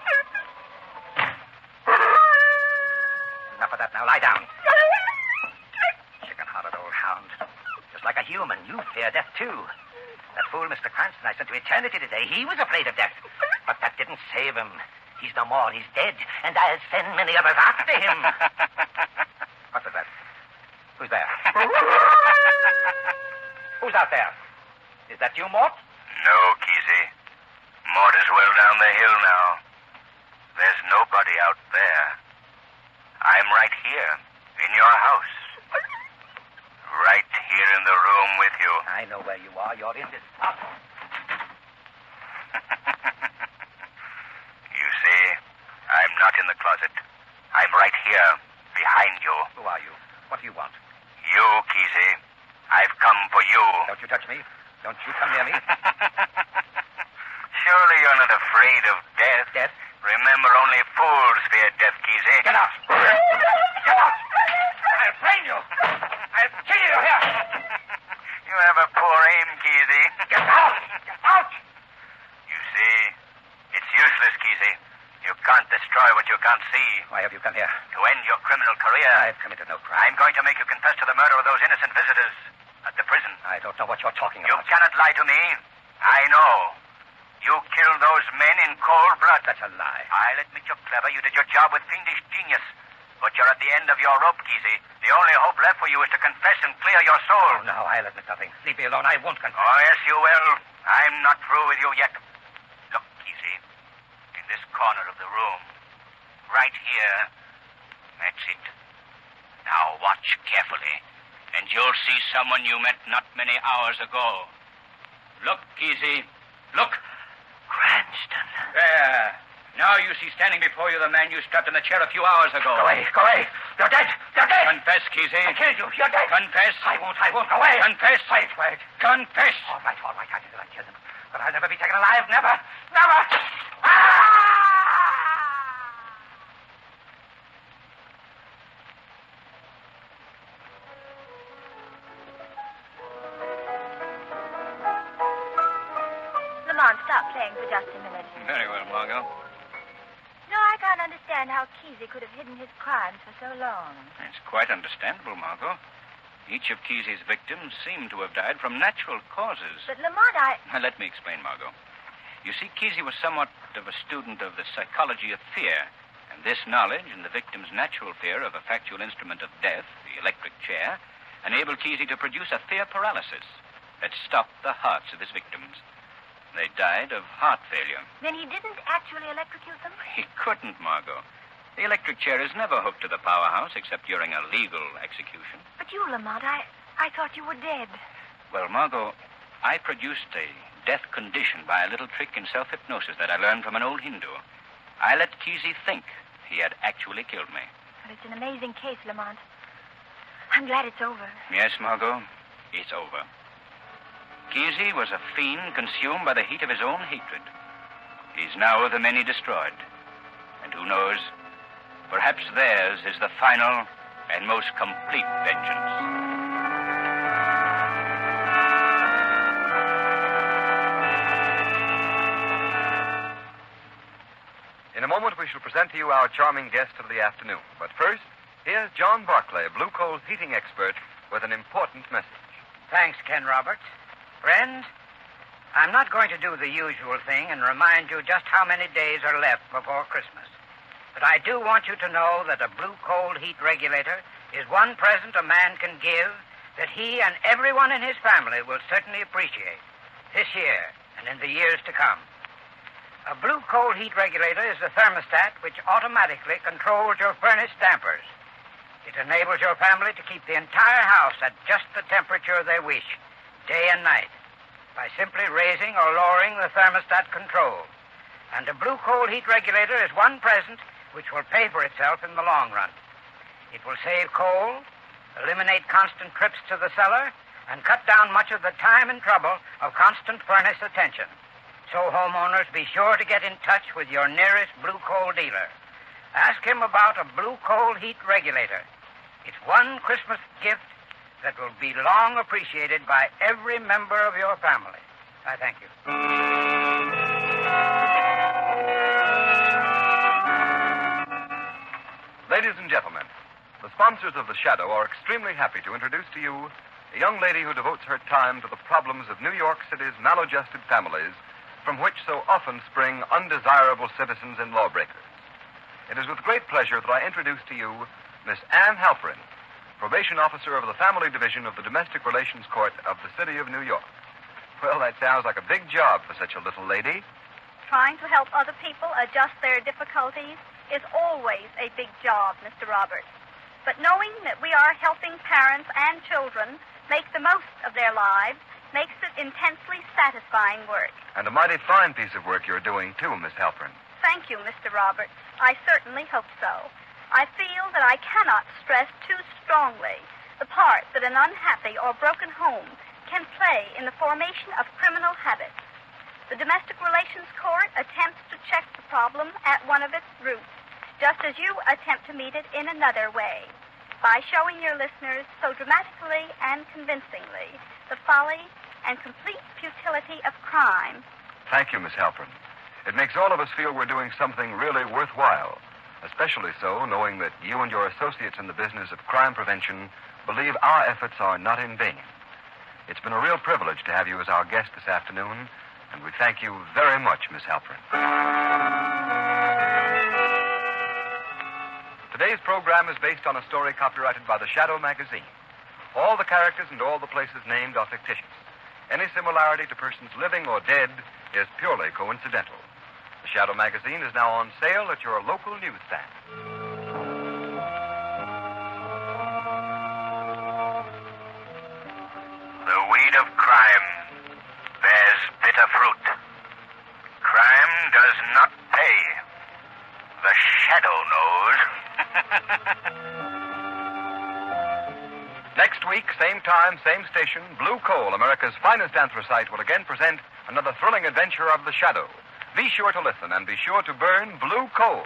Enough of that now. Lie down. Chicken-hearted old hound. Just like a human, you fear death, too. That fool, Mr. Cranston, I sent to eternity today, he was afraid of death. But that didn't save him. He's no more. He's dead. And I'll send many others after him. What was that? Who's there? Who's out there? Is that you, Mort? No, Kesey. Mort is well down the hill now. There's nobody out there. I'm right here, in your house. Right here in the room with you. I know where you are. You're in this house. You see, I'm not in the closet. I'm right here, behind you. Who are you? What do you want? You, Kesey. I've come for you. Don't you touch me. Don't you come near me. Surely you're not afraid of death. Death? Remember, only fools fear death, Kesey. Get out. Get out. I'll brain you. I'll kill you here. You have a poor aim, Kesey. Get out. Get out. You see, it's useless, Kesey. You can't destroy what you can't see. Why have you come here? To end your criminal career. I've committed no crime. I'm going to make you confess to the murder of those innocent visitors at the prison. I don't know what you're talking You about. cannot lie to me. I know. You killed those men in cold blood. That's a lie. I'll admit you're clever. You did your job with fiendish genius. But you're at the end of your rope, Kesey. The only hope left for you is to confess and clear your soul. Oh, no, I'll admit nothing. Leave me alone. I won't confess. Oh, yes, you will. I'm not through with you yet. Look, Kesey. In this corner of the room. Right here. That's it. Now watch carefully. And you'll see someone you met not many hours ago. Look, Kesey. Look. Cranston. There. Now you see standing before you the man you strapped in the chair a few hours ago. Go away. Go away. You're dead. You're dead. Confess, Kesey. I killed you. You're dead. Confess. I won't. Go away. Confess. Wait. Confess. All right. I did it. I killed him. But I'll never be taken alive. Never. Lamont, stop playing for just a minute. Very well, Margot. No, I can't understand how Kesey could have hidden his crimes for so long. It's quite understandable, Margot. Each of Kesey's victims seemed to have died from natural causes. But, Lamont, Now, let me explain, Margot. You see, Kesey was somewhat of a student of the psychology of fear, and this knowledge and the victim's natural fear of a factual instrument of death, the electric chair, enabled Kesey to produce a fear paralysis that stopped the hearts of his victims. They died of heart failure. Then he didn't actually electrocute them? He couldn't, Margot. The electric chair is never hooked to the powerhouse except during a legal execution. But you, Lamont, I thought you were dead. Well, Margot, I produced a death condition by a little trick in self-hypnosis that I learned from an old Hindu. I let Kesey think he had actually killed me. Well, it's an amazing case, Lamont. I'm glad it's over. Yes, Margot, it's over. Kesey was a fiend consumed by the heat of his own hatred. He's now the many destroyed. And who knows, perhaps theirs is the final and most complete vengeance. In a moment, we shall present to you our charming guest of the afternoon. But first, here's John Barclay, Blue Coal's heating expert, with an important message. Thanks, Ken Roberts. Friends, I'm not going to do the usual thing and remind you just how many days are left before Christmas. But I do want you to know that a blue coal heat regulator is one present a man can give that he and everyone in his family will certainly appreciate this year and in the years to come. A blue coal heat regulator is the thermostat which automatically controls your furnace dampers. It enables your family to keep the entire house at just the temperature they wish, day and night, by simply raising or lowering the thermostat control. And a blue coal heat regulator is one present which will pay for itself in the long run. It will save coal, eliminate constant trips to the cellar, and cut down much of the time and trouble of constant furnace attention. So, homeowners, be sure to get in touch with your nearest blue coal dealer. Ask him about a blue coal heat regulator. It's one Christmas gift that will be long appreciated by every member of your family. I thank you. Ladies and gentlemen, the sponsors of The Shadow are extremely happy to introduce to you a young lady who devotes her time to the problems of New York City's maladjusted families, from which so often spring undesirable citizens and lawbreakers. It is with great pleasure that I introduce to you Miss Ann Halperin, probation officer of the Family Division of the Domestic Relations Court of the City of New York. Well, that sounds like a big job for such a little lady. Trying to help other people adjust their difficulties is always a big job, Mr. Roberts. But knowing that we are helping parents and children make the most of their lives makes it intensely satisfying work. And a mighty fine piece of work you're doing, too, Miss Halperin. Thank you, Mr. Roberts. I certainly hope so. I feel that I cannot stress too strongly the part that an unhappy or broken home can play in the formation of criminal habits. The Domestic Relations Court attempts to check the problem at one of its roots, just as you attempt to meet it in another way, by showing your listeners so dramatically and convincingly the folly and complete futility of crime. Thank you, Miss Halperin. It makes all of us feel we're doing something really worthwhile, especially so knowing that you and your associates in the business of crime prevention believe our efforts are not in vain. It's been a real privilege to have you as our guest this afternoon, and we thank you very much, Miss Halperin. Today's program is based on a story copyrighted by The Shadow magazine. All the characters and all the places named are fictitious. Any similarity to persons living or dead is purely coincidental. The Shadow magazine is now on sale at your local newsstand. The weed of crime bears bitter fruit. Crime does not pay. The Shadow knows. Next week, same time, same station, Blue Coal, America's finest anthracite, will again present another thrilling adventure of The Shadow. Be sure to listen and be sure to burn Blue Coal.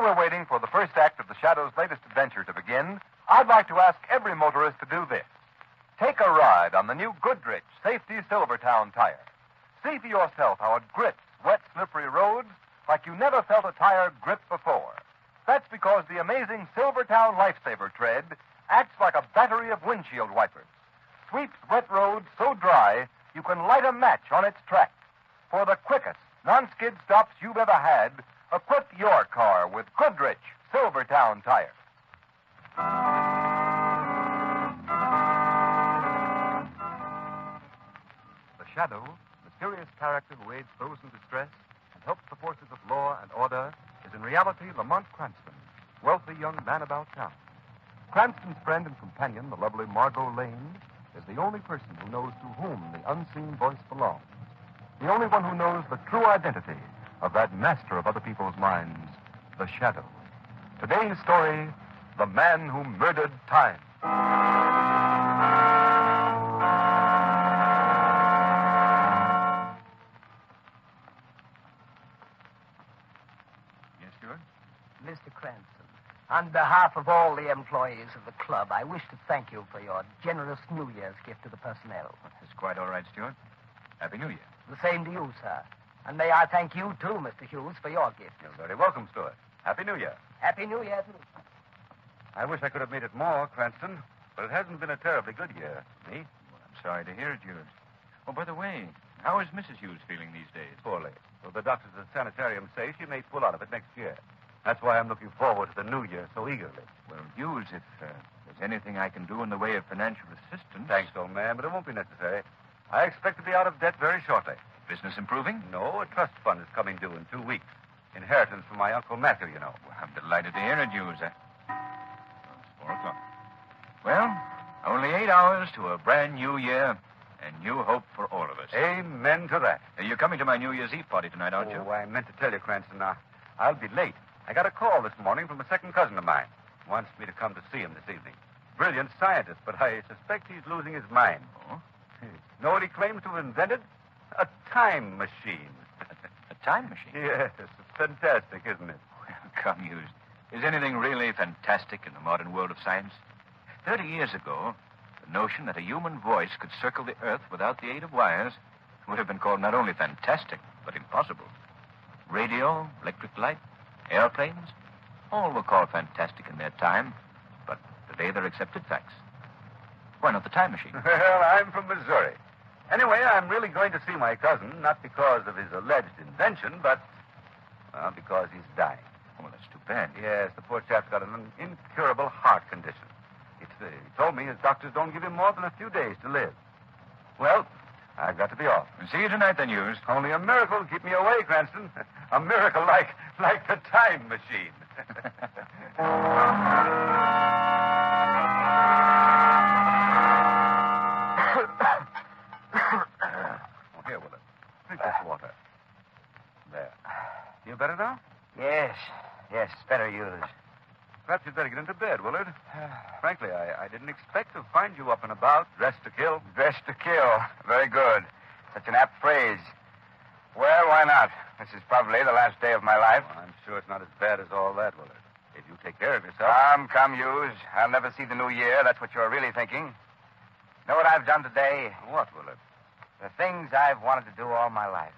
While we're waiting for the first act of the Shadow's latest adventure to begin, I'd like to ask every motorist to do this. Take a ride on the new Goodrich Safety Silvertown tire. See for yourself how it grips wet, slippery roads like you never felt a tire grip before. That's because the amazing Silvertown Lifesaver tread acts like a battery of windshield wipers. Sweeps wet roads so dry you can light a match on its track. For the quickest non-skid stops you've ever had, equip your car with Goodrich Silvertown tire. The Shadow, mysterious character who aids those in distress and helps the forces of law and order, is in reality Lamont Cranston, wealthy young man about town. Cranston's friend and companion, the lovely Margot Lane, is the only person who knows to whom the unseen voice belongs. The only one who knows the true identity of that master of other people's minds, the Shadow. Today's story, The Man Who Murdered Time. Yes, Stuart? Mr. Cranston, on behalf of all the employees of the club, I wish to thank you for your generous New Year's gift to the personnel. It's quite all right, Stuart. Happy New Year. The same to you, sir. And may I thank you, too, Mr. Hughes, for your gift. You're very welcome, Stuart. Happy New Year. Happy New Year, too. I wish I could have made it more, Cranston, but it hasn't been a terribly good year for me. Well, I'm sorry to hear it, Hughes. Oh, by the way, how is Mrs. Hughes feeling these days? Poorly. Well, the doctors at the sanitarium say she may pull out of it next year. That's why I'm looking forward to the New Year so eagerly. Well, Hughes, if there's anything I can do in the way of financial assistance... Thanks, old man, but it won't be necessary. I expect to be out of debt very shortly. Business improving? No, a trust fund is coming due in 2 weeks. Inheritance from my Uncle Matthew, you know. Well, I'm delighted to hear it, Hughes. It's 4 o'clock. Well, only 8 hours to a brand new year and new hope for all of us. Amen to that. You're coming to my New Year's Eve party tonight, aren't you? Oh, I meant to tell you, Cranston. I'll be late. I got a call this morning from a second cousin of mine. Wants me to come to see him this evening. Brilliant scientist, but I suspect he's losing his mind. Oh? Know what he claims to have invented? A time machine. A time machine? Yes, it's fantastic, isn't it? Well, come, Hughes. Is anything really fantastic in the modern world of science? 30 years ago, the notion that a human voice could circle the Earth without the aid of wires would have been called not only fantastic, but impossible. Radio, electric light, airplanes, all were called fantastic in their time, but today they're accepted facts. Why not the time machine? Well, I'm from Missouri. Anyway, I'm really going to see my cousin, not because of his alleged invention, but, well, because he's dying. Oh, that's too bad. Yes, the poor chap's got an incurable heart condition. He told me his doctors don't give him more than a few days to live. Well, I've got to be off. We'll see you tonight, then, Hughes. Only a miracle will keep me away, Cranston. A miracle like the time machine. Oh, here, Willard. Drink this water. There. Feel better now? Yes, it's better, Hughes. Perhaps you'd better get into bed, Willard. Frankly, I didn't expect to find you up and about, dressed to kill. Dressed to kill. Very good. Such an apt phrase. Well, why not? This is probably the last day of my life. Well, I'm sure it's not as bad as all that, Willard. If you take care of yourself. Come, Hughes. I'll never see the new year. That's what you're really thinking. Know what I've done today? What, Willard? The things I've wanted to do all my life.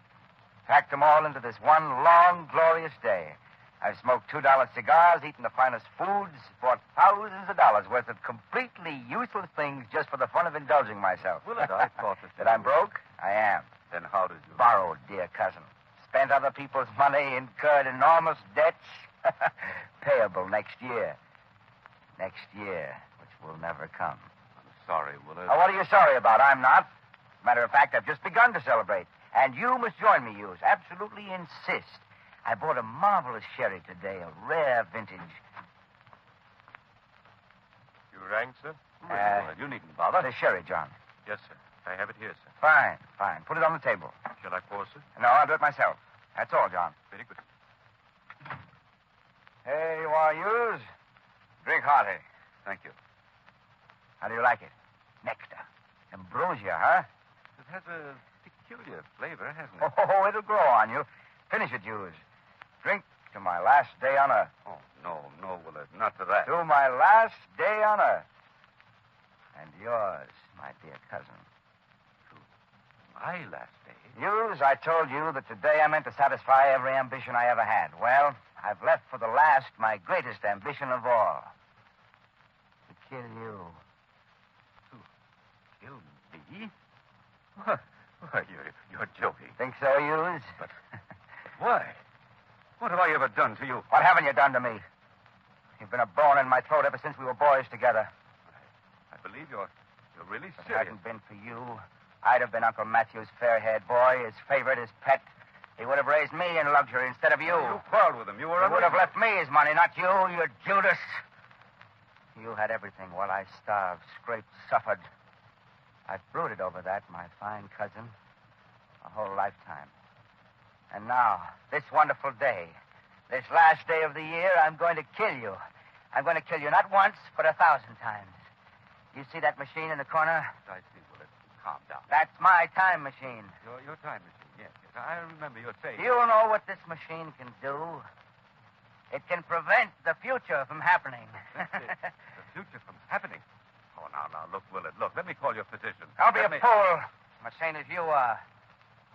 Packed them all into this one long, glorious day. I've smoked $2 cigars, eaten the finest foods, bought thousands of dollars worth of completely useless things just for the fun of indulging myself. Willard, I thought that I'm broke? I am. Then how did you... Borrowed, dear cousin. Spent other people's money, incurred enormous debts. Payable next year. Next year, which will never come. I'm sorry, Willard. Oh, what are you sorry about? I'm not. Matter of fact, I've just begun to celebrate. And you must join me, Hughes. Absolutely insist. I bought a marvelous sherry today, a rare vintage. You rang, sir? You needn't bother. The sherry, John. Yes, sir. I have it here, sir. Fine. Put it on the table. Shall I pour, sir? No, I'll do it myself. That's all, John. Very good. Here you are, Hughes. Drink hearty. Thank you. How do you like it? Nectar. Ambrosia, huh? It has a peculiar flavor, hasn't it? Oh, it'll grow on you. Finish it, Hughes. Drink To my last day on Earth. Oh, no, Willard, not to that. To my last day on Earth. And yours, my dear cousin. My last day? Hughes, I told you that today I meant to satisfy every ambition I ever had. Well, I've left for the last my greatest ambition of all. To kill you. To kill me? Why, you're joking. Think so, Hughes? But why? What have I ever done to you? What haven't you done to me? You've been a bone in my throat ever since we were boys together. I believe you're really If it serious. hadn't been for you, I'd have been Uncle Matthew's fair-haired boy, his favorite, his pet. He would have raised me in luxury instead of you. You quarreled with him. You were He would have left me his money, not you, you Judas. You had everything while I starved, scraped, suffered. I've brooded over that, my fine cousin, a whole lifetime. And now, this wonderful day, this last day of the year, I'm going to kill you. I'm going to kill you not once, but 1,000 times. You see that machine in the corner? I see, Willard. Calm down. That's my time machine. Your time machine, yes. I remember your saying. Do you know what this machine can do? It can prevent the future from happening. The future from happening? Oh, now, look, Willard, look. Let me call your physician. Don't be a fool. I'm as sane as you are.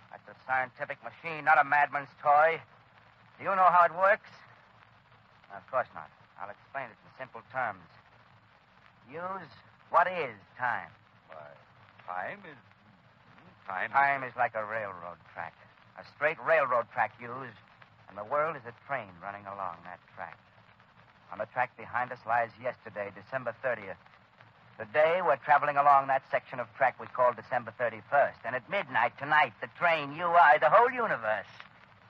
That's a scientific machine, not a madman's toy. Do you know how it works? No, of course not. I'll explain it in simple terms. Hughes, what is time? Why, time is... Time is like a railroad track. A straight railroad track, Hughes. And the world is a train running along that track. On the track behind us lies yesterday, December 30th. Today, we're traveling along that section of track we call December 31st. And at midnight tonight, the train, you, I, the whole universe,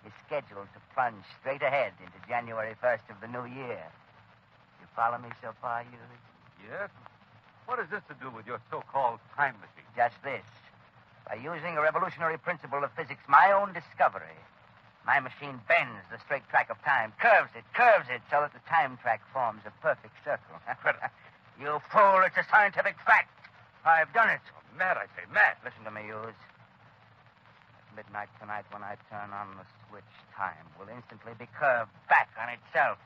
is scheduled to plunge straight ahead into January 1st of the new year. You follow me so far, Hughes? Yes? What has this to do with your so-called time machine? Just this. By using a revolutionary principle of physics, my own discovery, my machine bends the straight track of time, curves it, so that the time track forms a perfect circle. You fool, it's a scientific fact. I've done it. Oh, mad, I say, mad. Listen to me, Hughes. At midnight tonight, when I turn on the switch, time will instantly be curved back on itself,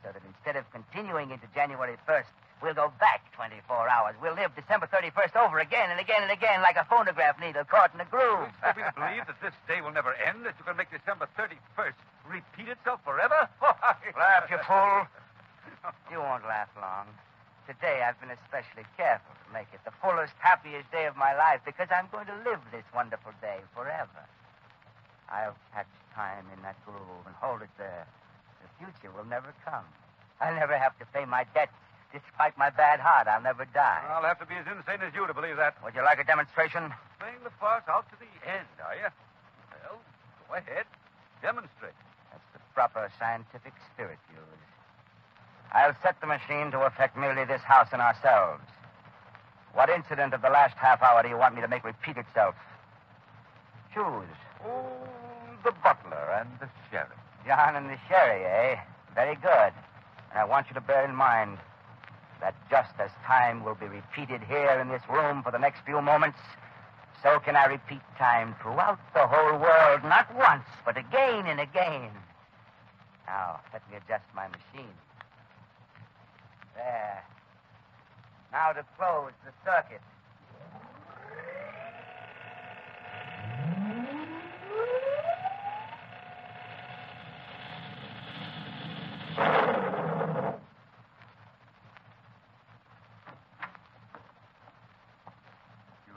so that instead of continuing into January 1st, we'll go back 24 hours. We'll live December 31st over again and again and again like a phonograph needle caught in a groove. Do you believe that this day will never end, that you can make December 31st repeat itself forever? Laugh, you fool. You won't laugh long. Today, I've been especially careful to make it the fullest, happiest day of my life because I'm going to live this wonderful day forever. I'll catch time in that groove and hold it there. The future will never come. I'll never have to pay my debts. Despite my bad heart, I'll never die. I'll have to be as insane as you to believe that. Would you like a demonstration? Playing the farce out to the end, are you? Well, go ahead. Demonstrate. That's the proper scientific spirit, Hughes. I'll set the machine to affect merely this house and ourselves. What incident of the last half hour do you want me to make repeat itself? Choose. Oh, the butler and the sheriff. John and the sherry, eh? Very good. And I want you to bear in mind that just as time will be repeated here in this room for the next few moments, so can I repeat time throughout the whole world, not once, but again and again. Now, let me adjust my machine. There. Now to close the circuit.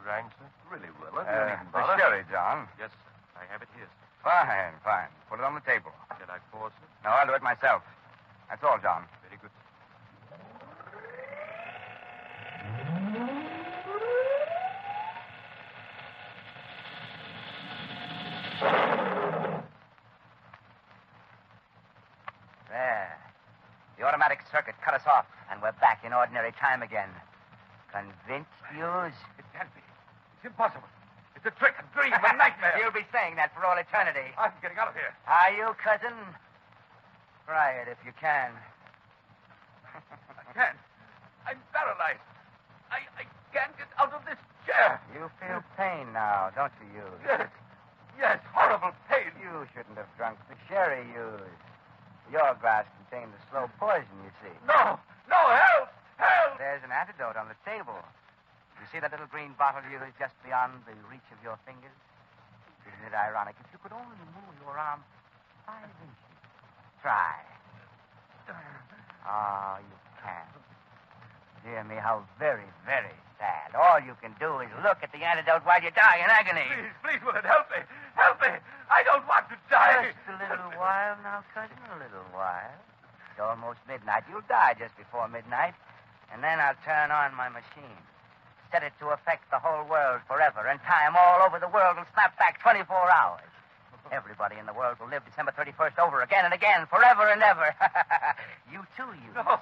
Rang, sir? Really, Willard? The sherry, John. Yes, sir. I have it here, sir. Fine. Put it on the table. Shall I pour, sir? No, I'll do it myself. That's all, John. Very good. There. The automatic circuit cut us off, and we're back in ordinary time again. Convinced, Hughes? It can't be. It's impossible. It's a trick, a dream, a nightmare. You'll be saying that for all eternity. I'm getting out of here. Are you, cousin? Try it if you can. I can't. I'm paralyzed. I can't get out of this chair. You feel pain now, don't you, Hughes? Yes, horrible pain. You shouldn't have drunk the sherry, Hughes. Your glass contained the slow poison, you see. No! No, help! Help! There's an antidote on the table. You see that little green bottle here is just beyond the reach of your fingers? Isn't it ironic? If you could only move your arm 5 inches. Try. Oh, you can't. Dear me, how very, very sad. All you can do is look at the antidote while you die in agony. Please, will it help me? Help me! I don't want to die. Just a little while now, cousin, a little while. It's almost midnight. You'll die just before midnight. And then I'll turn on my machine. Set it to affect the whole world forever, and time all over the world will snap back 24 hours. Everybody in the world will live December 31st over again and again, forever and ever. You too, you. No.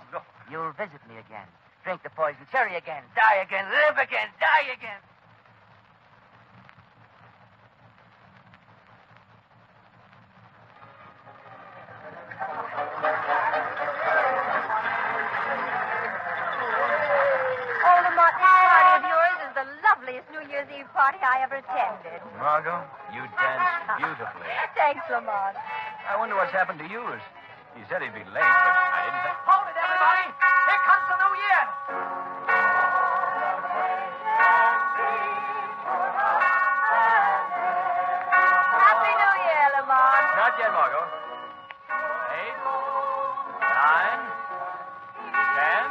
You'll visit me again. Drink the poison cherry again. Die again. Live again. Die again. Oh, Lamont, this party of yours is the loveliest New Year's Eve party I ever attended. Margot, you danced beautifully. Thanks, Lamont. I wonder what's happened to yours. He said he'd be late, but I didn't think... Hold it, everybody! Here comes the new year! Happy New Year, Lamont. Not yet, Margot. 8, 9, 10,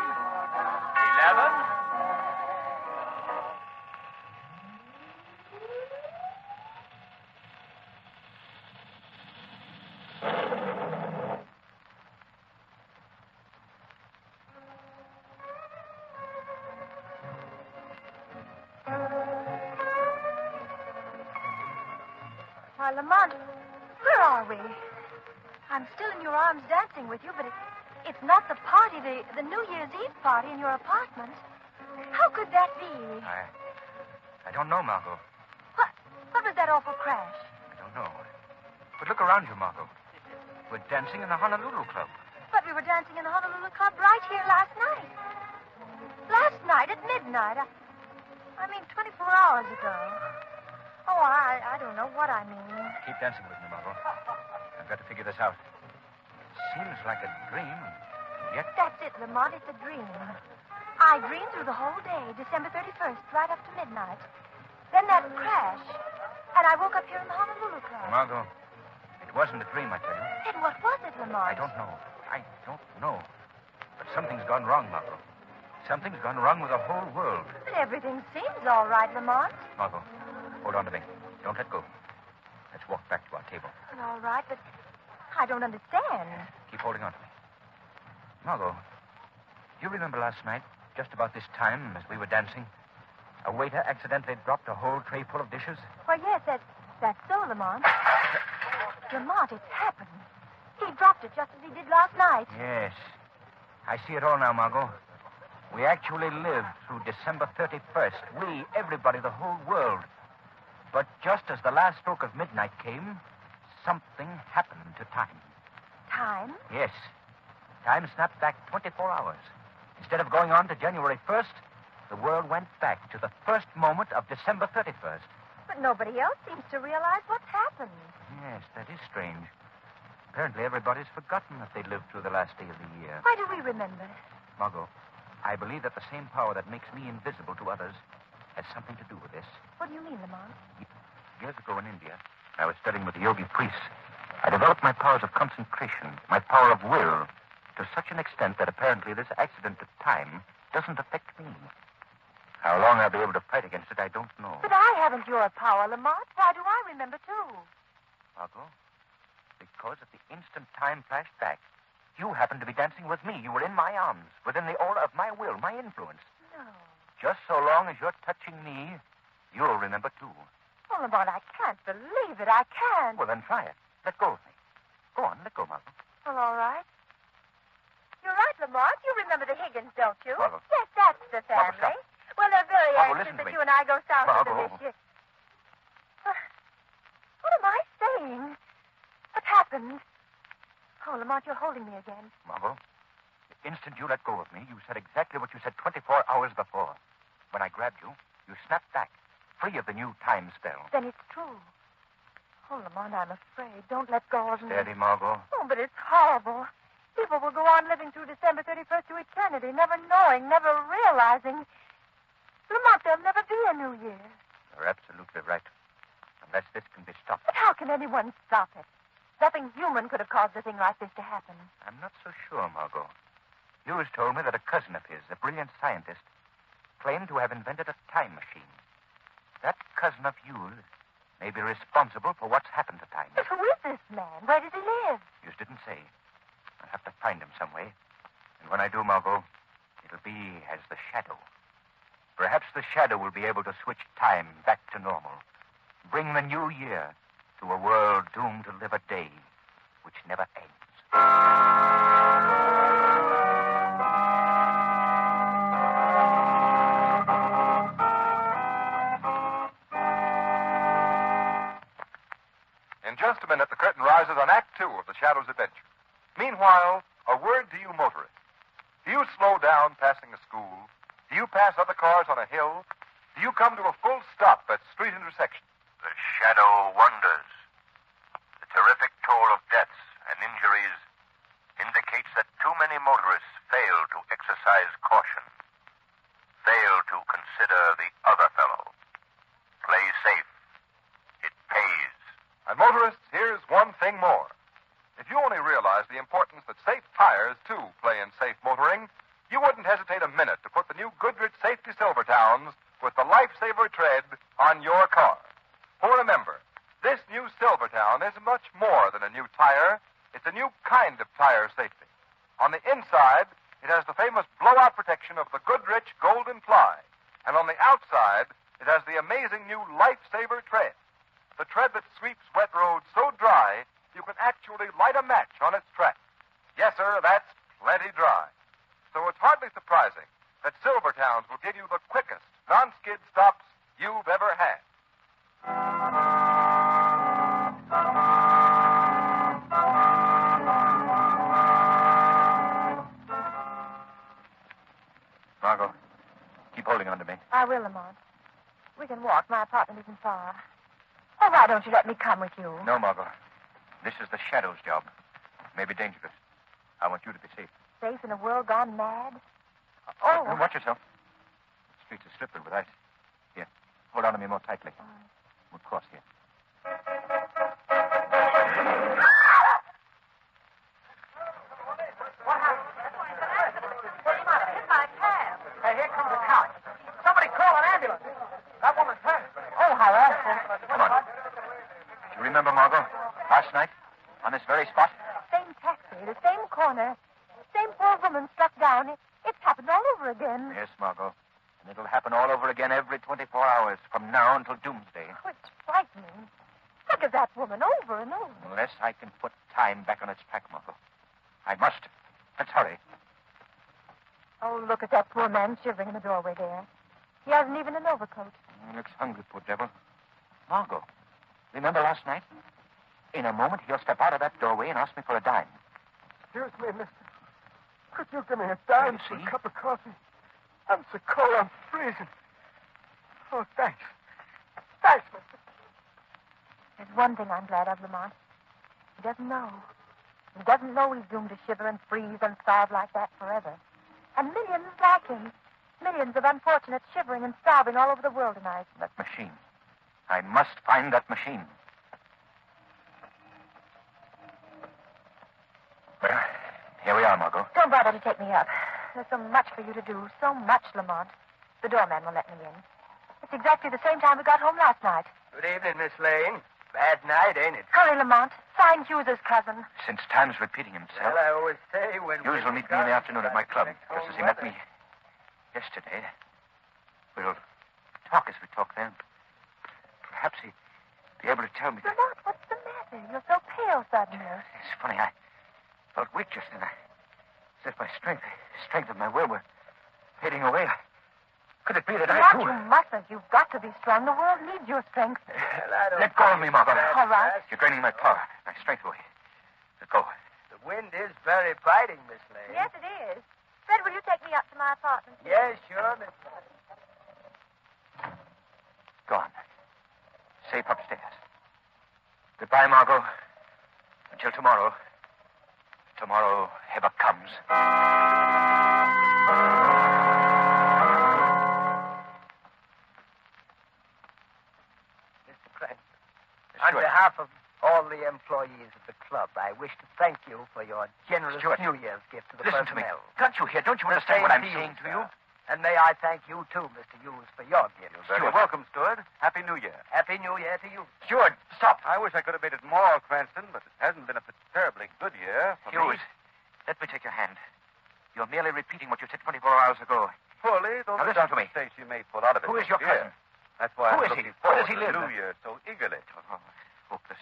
11... Why, Lamont, where are we? I'm still in your arms dancing with you, but it's not the party, the New Year's Eve party in your apartment. How could that be? I don't know, Margot. What was that awful crash? I don't know. But look around you, Margot. We're dancing in the Honolulu Club. But we were dancing in the Honolulu Club right here last night. Last night at midnight. I mean, 24 hours ago. Oh, I don't know what I mean. Keep dancing with me, Margot. I've got to figure this out. Seems like a dream, and yet... That's it, Lamont. It's a dream. I dreamed through the whole day, December 31st, right up to midnight. Then that crash. And I woke up here in the Honolulu Club. Margot, it wasn't a dream, I tell you. Then what was it, Lamont? I don't know. But something's gone wrong, Margot. Something's gone wrong with the whole world. But everything seems all right, Lamont. Margot, hold on to me. Don't let go. Let's walk back to our table. Well, all right, but I don't understand. Keep holding on to me. Margot, do you remember last night, just about this time, as we were dancing, a waiter accidentally dropped a whole tray full of dishes? Why, yes, that's so, Lamont. Lamont, it's happened. He dropped it just as he did last night. Yes. I see it all now, Margot. We actually lived through December 31st. We, everybody, the whole world. But just as the last stroke of midnight came, something happened to time. Time? Yes. Time snapped back 24 hours. Instead of going on to January 1st, the world went back to the first moment of December 31st. But nobody else seems to realize what's happened. Yes, that is strange. Apparently everybody's forgotten that they lived through the last day of the year. Why do we remember? Margot, I believe that the same power that makes me invisible to others has something to do with this. What do you mean, Lamont? Years ago in India, I was studying with the yogi priests. I developed my powers of concentration, my power of will, to such an extent that apparently this accident of time doesn't affect me. How long I'll be able to fight against it, I don't know. But I haven't your power, Lamont. Why do I remember, too? Margot, because at the instant time flashed back, you happened to be dancing with me. You were in my arms, within the aura of my will, my influence. No. Just so long as you're touching me, you'll remember, too. Oh, Lamont, I can't believe it. I can't. Well, then try it. Let go of me. Go on, let go, Margot. Well, all right. You're right, Lamont. You remember the Higgins, don't you? Margot. Yes, that's the Margot, family. stop. Well, they're very Margot, anxious listen to that me. you and I go south Margot. into this year. What am I saying? What happened? Oh, Lamont, you're holding me again. Margot, the instant you let go of me, you said exactly what you said 24 hours before. When I grabbed you, you snapped back, free of the new time spell. Then it's true. Oh, Lamont, I'm afraid. Don't let go of me. Steady, Margot. Oh, but it's horrible. People will go on living through December 31st to eternity, never knowing, never realizing. Lamont, there'll never be a New Year. You're absolutely right. Unless this can be stopped. But how can anyone stop it? Nothing human could have caused a thing like this to happen. I'm not so sure, Margot. Hughes told me that a cousin of his, a brilliant scientist, claimed to have invented a time machine. That cousin of Hughes may be responsible for what's happened to time. But who is this man? Where does he live? Hughes didn't say. I'll have to find him some way. And when I do, Margot, it'll be as the Shadow. Perhaps the Shadow will be able to switch time back to normal. Bring the new year to a world doomed to live a day which never ends. In just a minute, the curtain rises on Act 2 of The Shadow's Adventure. Meanwhile, a word to you motorists. Do you slow down passing a school? Do you pass other cars on a hill? Do you come to a full stop at street intersections? The shadow wonders. The terrific toll of deaths and injuries indicates that too many motorists fail to exercise caution, fail to consider the other fellow. Play safe. It pays. And motorists, here's one thing more. If you only realized the importance that safe tires, too, play in safe motoring, you wouldn't hesitate a minute to put the new Goodrich Safety Silvertowns with the Lifesaver tread on your car. For remember, this new Silvertown is much more than a new tire. It's a new kind of tire safety. On the inside, it has the famous blowout protection of the Goodrich Golden Ply. And on the outside, it has the amazing new Lifesaver tread. The tread that sweeps wet roads so dry, you can actually light a match on its track. Yes, sir, that's plenty dry. So it's hardly surprising that Silvertowns will give you the quickest non-skid stops you've ever had. Margot, keep holding on to me. I will, Lamont. We can walk. My apartment isn't far. Oh, why don't you let me come with you? No, Margot. This is the Shadow's job. It may be dangerous. I want you to be safe. Safe in a world gone mad? Oh. Now, watch yourself. The streets are slippery with ice. Here, hold on to me more tightly. We'll cross here. What happened? Hit my cab. Hey, here comes a cop. Somebody call an ambulance. That woman's hurt. Oh, how awful. Come on. Do you remember, Margot, last night, on this very spot? Same taxi, the same corner, same poor woman struck down. It's happened all over again. Yes, Margot. And it'll happen all over again every 24 hours from now until doomsday. Oh, it's frightening. Think of that woman over and over. Unless I can put time back on its track, Margot. I must. Let's hurry. Oh, look at that poor man shivering in the doorway there. He hasn't even an overcoat. He looks hungry, poor devil. Margot, remember last night? In a moment, he'll step out of that doorway and ask me for a dime. Excuse me, mister. Could you give me a dime for a cup of coffee? I'm so cold, I'm freezing. Oh, thanks. Thanks, mister. There's one thing I'm glad of, Lamont. He doesn't know. He doesn't know he's doomed to shiver and freeze and starve like that forever. And millions like him. Millions of unfortunates shivering and starving all over the world tonight. That machine. I must find that machine. Well, here we are, Margot. Don't bother to take me up. There's so much for you to do. So much, Lamont. The doorman will let me in. It's exactly the same time we got home last night. Good evening, Miss Lane. Bad night, ain't it? Hurry, Lamont. Find Hughes's cousin. Since time's repeating himself. Well, I always say when... Hughes will meet me in the afternoon at my club, just as he met me yesterday. We'll talk as we talk then. Perhaps he'd be able to tell me... Lamont, what's the matter? You're so pale suddenly. It's funny, I felt weak just then. As if my strength of my will were fading away. Could it be that I, too... You mustn't. You've got to be strong. The world needs your strength. Let go of me, Margot. All right. You're draining my power, my strength away. Let go. The wind is very biting, Miss Lane. Yes, it is. Fred, will you take me up to my apartment? Yes, sure, Miss Lane. Go on. Safe upstairs. Goodbye, Margot. Until tomorrow. Tomorrow ever comes. Mr. Cranston, on behalf of all the employees of the club, I wish to thank you for your generous Stuart, New Year's gift to the listen to me. personnel. Can't you hear? Don't you The understand same what I'm to saying to you? sir. And may I thank you, too, Mr. Hughes, for your gift. You're very welcome, Stuart. Happy New Year. Happy New Year to you. Stuart, stop. I wish I could have made it more, Cranston, but it hasn't been a terribly good year for Hughes, me. let me take your hand. You're merely repeating what you said 24 hours ago. Poorly, though Now there's listen to some me. mistakes you may pull out of it. Who is your next cousin? year. That's why Who I'm is he? looking Where forward does he to the live? New Year so eagerly. Oh, hopeless.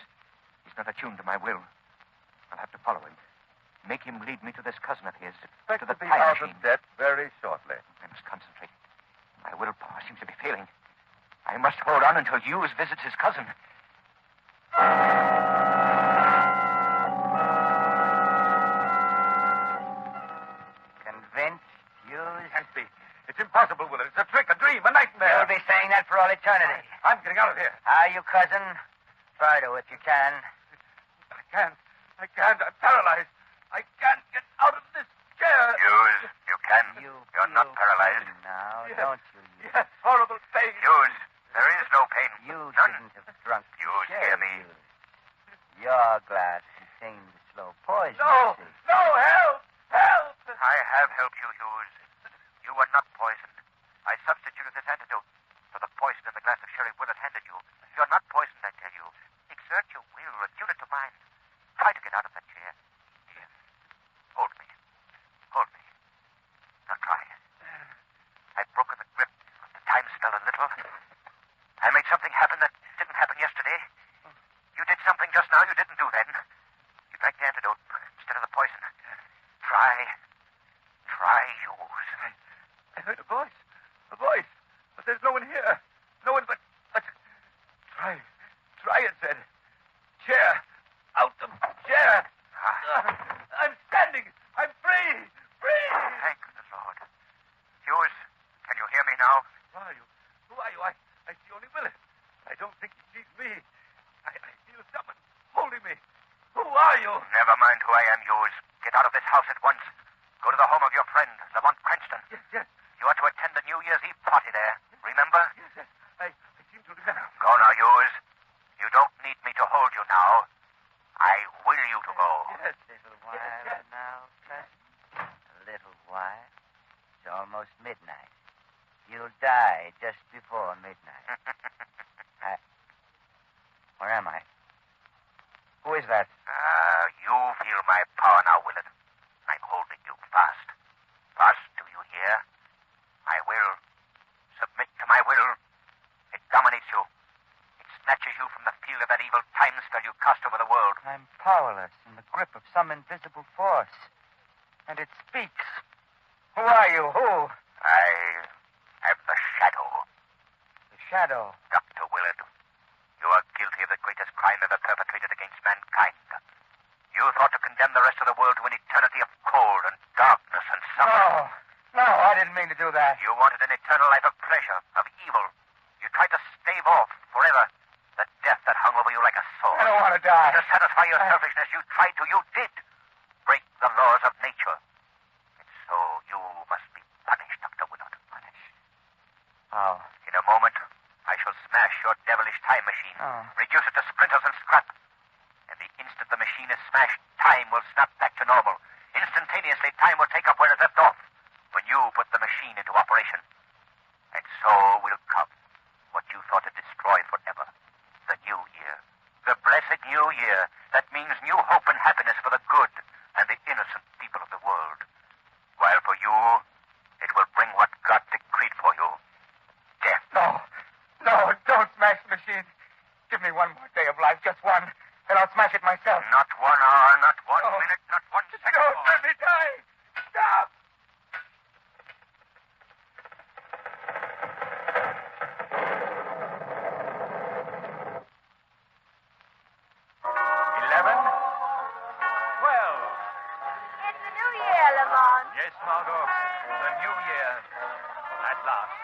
He's not attuned to my will. I'll have to follow him. Make him lead me to this cousin of his. Expect to the to be time out machine. of debt very shortly. I must concentrate. My willpower seems to be failing. I must hold on until Hughes visits his cousin. Convinced, Hughes? Can't be. It's impossible, Willard. It's a trick, a dream, a nightmare. You'll be saying that for all eternity. I'm getting out of here. Are you, cousin? Try to if you can. I can't. I can't. I'm paralyzed. I can't get out of this chair. Hughes, you can. You're not paralyzed. Now, Yes. don't you? Yes, horrible pain. Hughes, there is no pain. You None. shouldn't have drunk. the Hughes, chair, hear me. Hughes. Your glass contained the slow poison. No, you see. no, help! Help! I have helped you, Hughes. You were not poisoned. I substituted this antidote for the poison in the glass of sherry Willard handed you. You're not poisoned, I tell you. Exert your will, attune it to mine. Try to get out of that chair. Here. Hold me. Hold me. Now try. I've broken the grip of the time spell a little. I made something happen that didn't happen yesterday. You did something just now you didn't do then. You drank the antidote instead of the poison. Try, Hughes. I heard a voice. A voice. But there's no one here. No one but... Try. Try, it said. Chair. Out of chair. I'm standing. I'm free. Free. Thank the Lord. Hughes, can you hear me now? Who are you? Who are you? I see only Willard. I don't think he sees me. I feel someone holding me. Who are you? Never mind who I am, Hughes. Get out of this house at once. Go to the home of your friend, Lamont Cranston. Yes. You are to attend the New Year's Eve party there. Remember? Yes. I seem to remember. Go now, Hughes. You don't need me to hold you now. I will you to go. Yes. A little while now, cousin. A little while. It's almost midnight. You'll die just before midnight. Where am I? Who is that? You feel my power now, Willard. I'm holding you fast. Fast, do you hear? I will. Submit to my will. It dominates you. It snatches you from the field of that evil time spell you cast over the world. I'm powerless in the grip of some invisible force. And it speaks. Who are you? Who? I am the shadow. The shadow. Dr. Willard, you are guilty of the greatest crime ever perpetrated against mankind. You thought to condemn the rest of the world to an eternity of cold and darkness and suffering. No, I didn't mean to do that. You wanted an eternal life of pleasure, of evil. You tried to stave off forever the death that hung over you like a sword. I don't want to die. To satisfy your selfishness, you tried to, you did break the laws of nature. And so you must be punished, Dr. Willard. Punished. How? In a moment, I shall smash your devilish time machine, reduce it to splinters and scrap. And the instant the machine is smashed, time will snap back to normal. Instantaneously, time will take up where it left off when you put the machine into operation. And so will come what you thought to destroy forever. The new year. The blessed new year that means new hope and happiness for the good and the innocent people of the world. While for you, it will bring what God decreed for you. Death. No, don't smash the machine. Give me one more day of life, just one, and I'll smash it myself. Not 1 hour, not 1 minute, not 1 second. Don't let me die. Stop. It's the new year, Lamont. Yes, Margot. The new year. At last.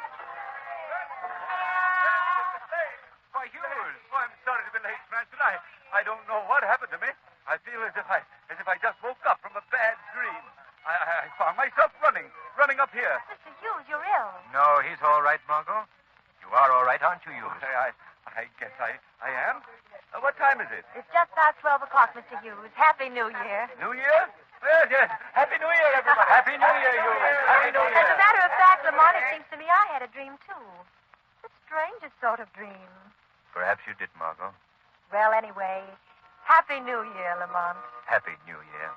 Why, Hughes. Oh, I'm sorry to be late, Cranston. I don't know what happened to me. I feel as if I just woke up from a bad dream. I found myself running up here. Mr. Hughes, you're ill. No, he's all right, Margot. You are all right, aren't you, Hughes? I guess I am. What time is it? It's just past 12 o'clock, Mr. Hughes. Happy New Year. New Year? Yes. Happy New Year, everybody. Happy New Year, you. Happy New Year. As a matter of fact, Lamont, it seems to me I had a dream, too. The strangest sort of dream. Perhaps you did, Margot. Well, anyway, Happy New Year, Lamont. Happy New Year.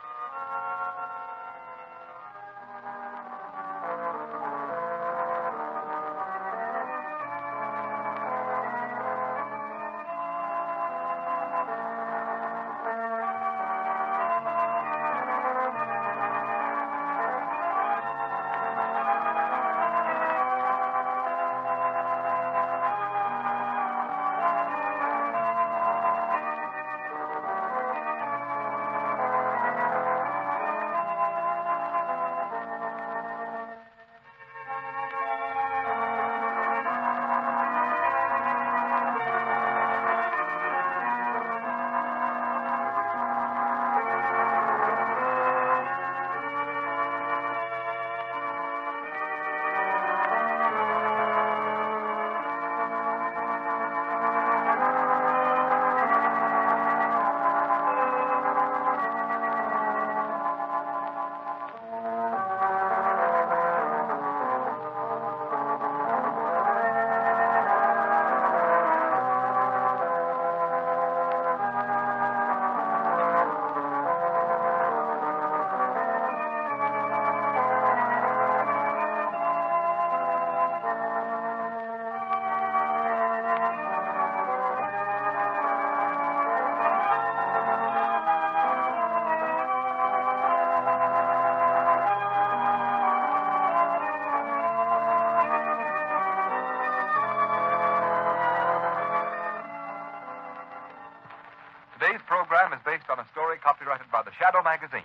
Today's program is based on a story copyrighted by the Shadow magazine.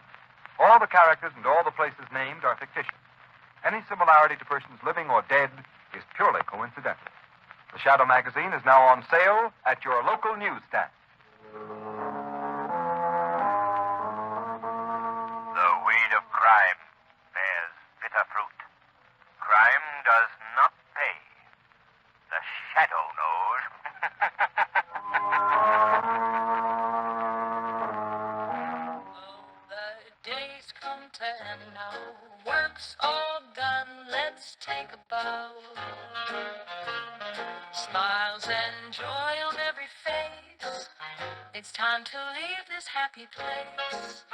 All the characters and all the places named are fictitious. Any similarity to persons living or dead is purely coincidental. The Shadow magazine is now on sale at your local newsstand. The weed of crime bears bitter fruit. Crime does not pay. The shadow knows. The days come to end now. Work's all done. Let's take a bow. Smiles and joy on every face. It's time to leave this happy place.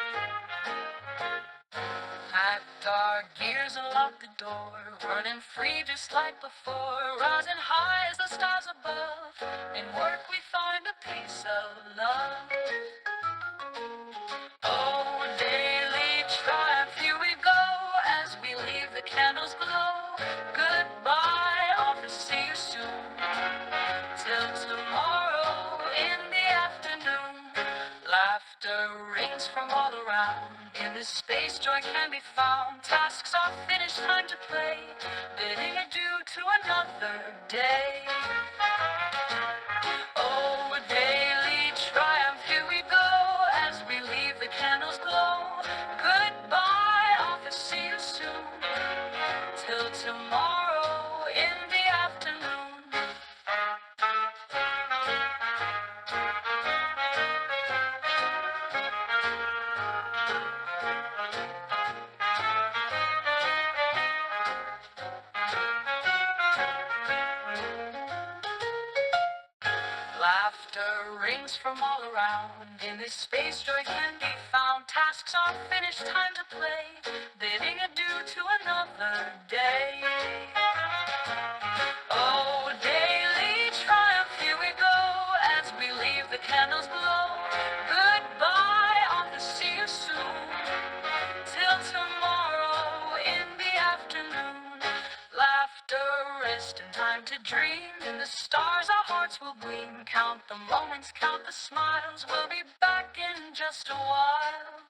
Packed our gears and locked the door. Running free just like before. Rising high as the stars above. In work we find a piece of love. Oh, daily triumph, here we go. As we leave the candles glow. Goodbye, office, see you soon. Till tomorrow in the afternoon. Laughter rings from all around. In this space joy can be found. Tasks are finished, time to play. Bidding adieu to another day. Oh, daily triumph, here we go. As we leave the candles glow. Goodbye, office, see you soon. Till tomorrow in the afternoon. Laughter rings from all around. In this space joy can be found. Tasks are finished, time to play. Bidding adieu to another day. Oh, daily triumph, here we go. As we leave the candles glow. Goodbye, office, see you soon. Till tomorrow in the afternoon. Laughter, rest, and time to dream. In the stars our hearts will gleam. Count the moments, count the smiles. We'll be back in just a while.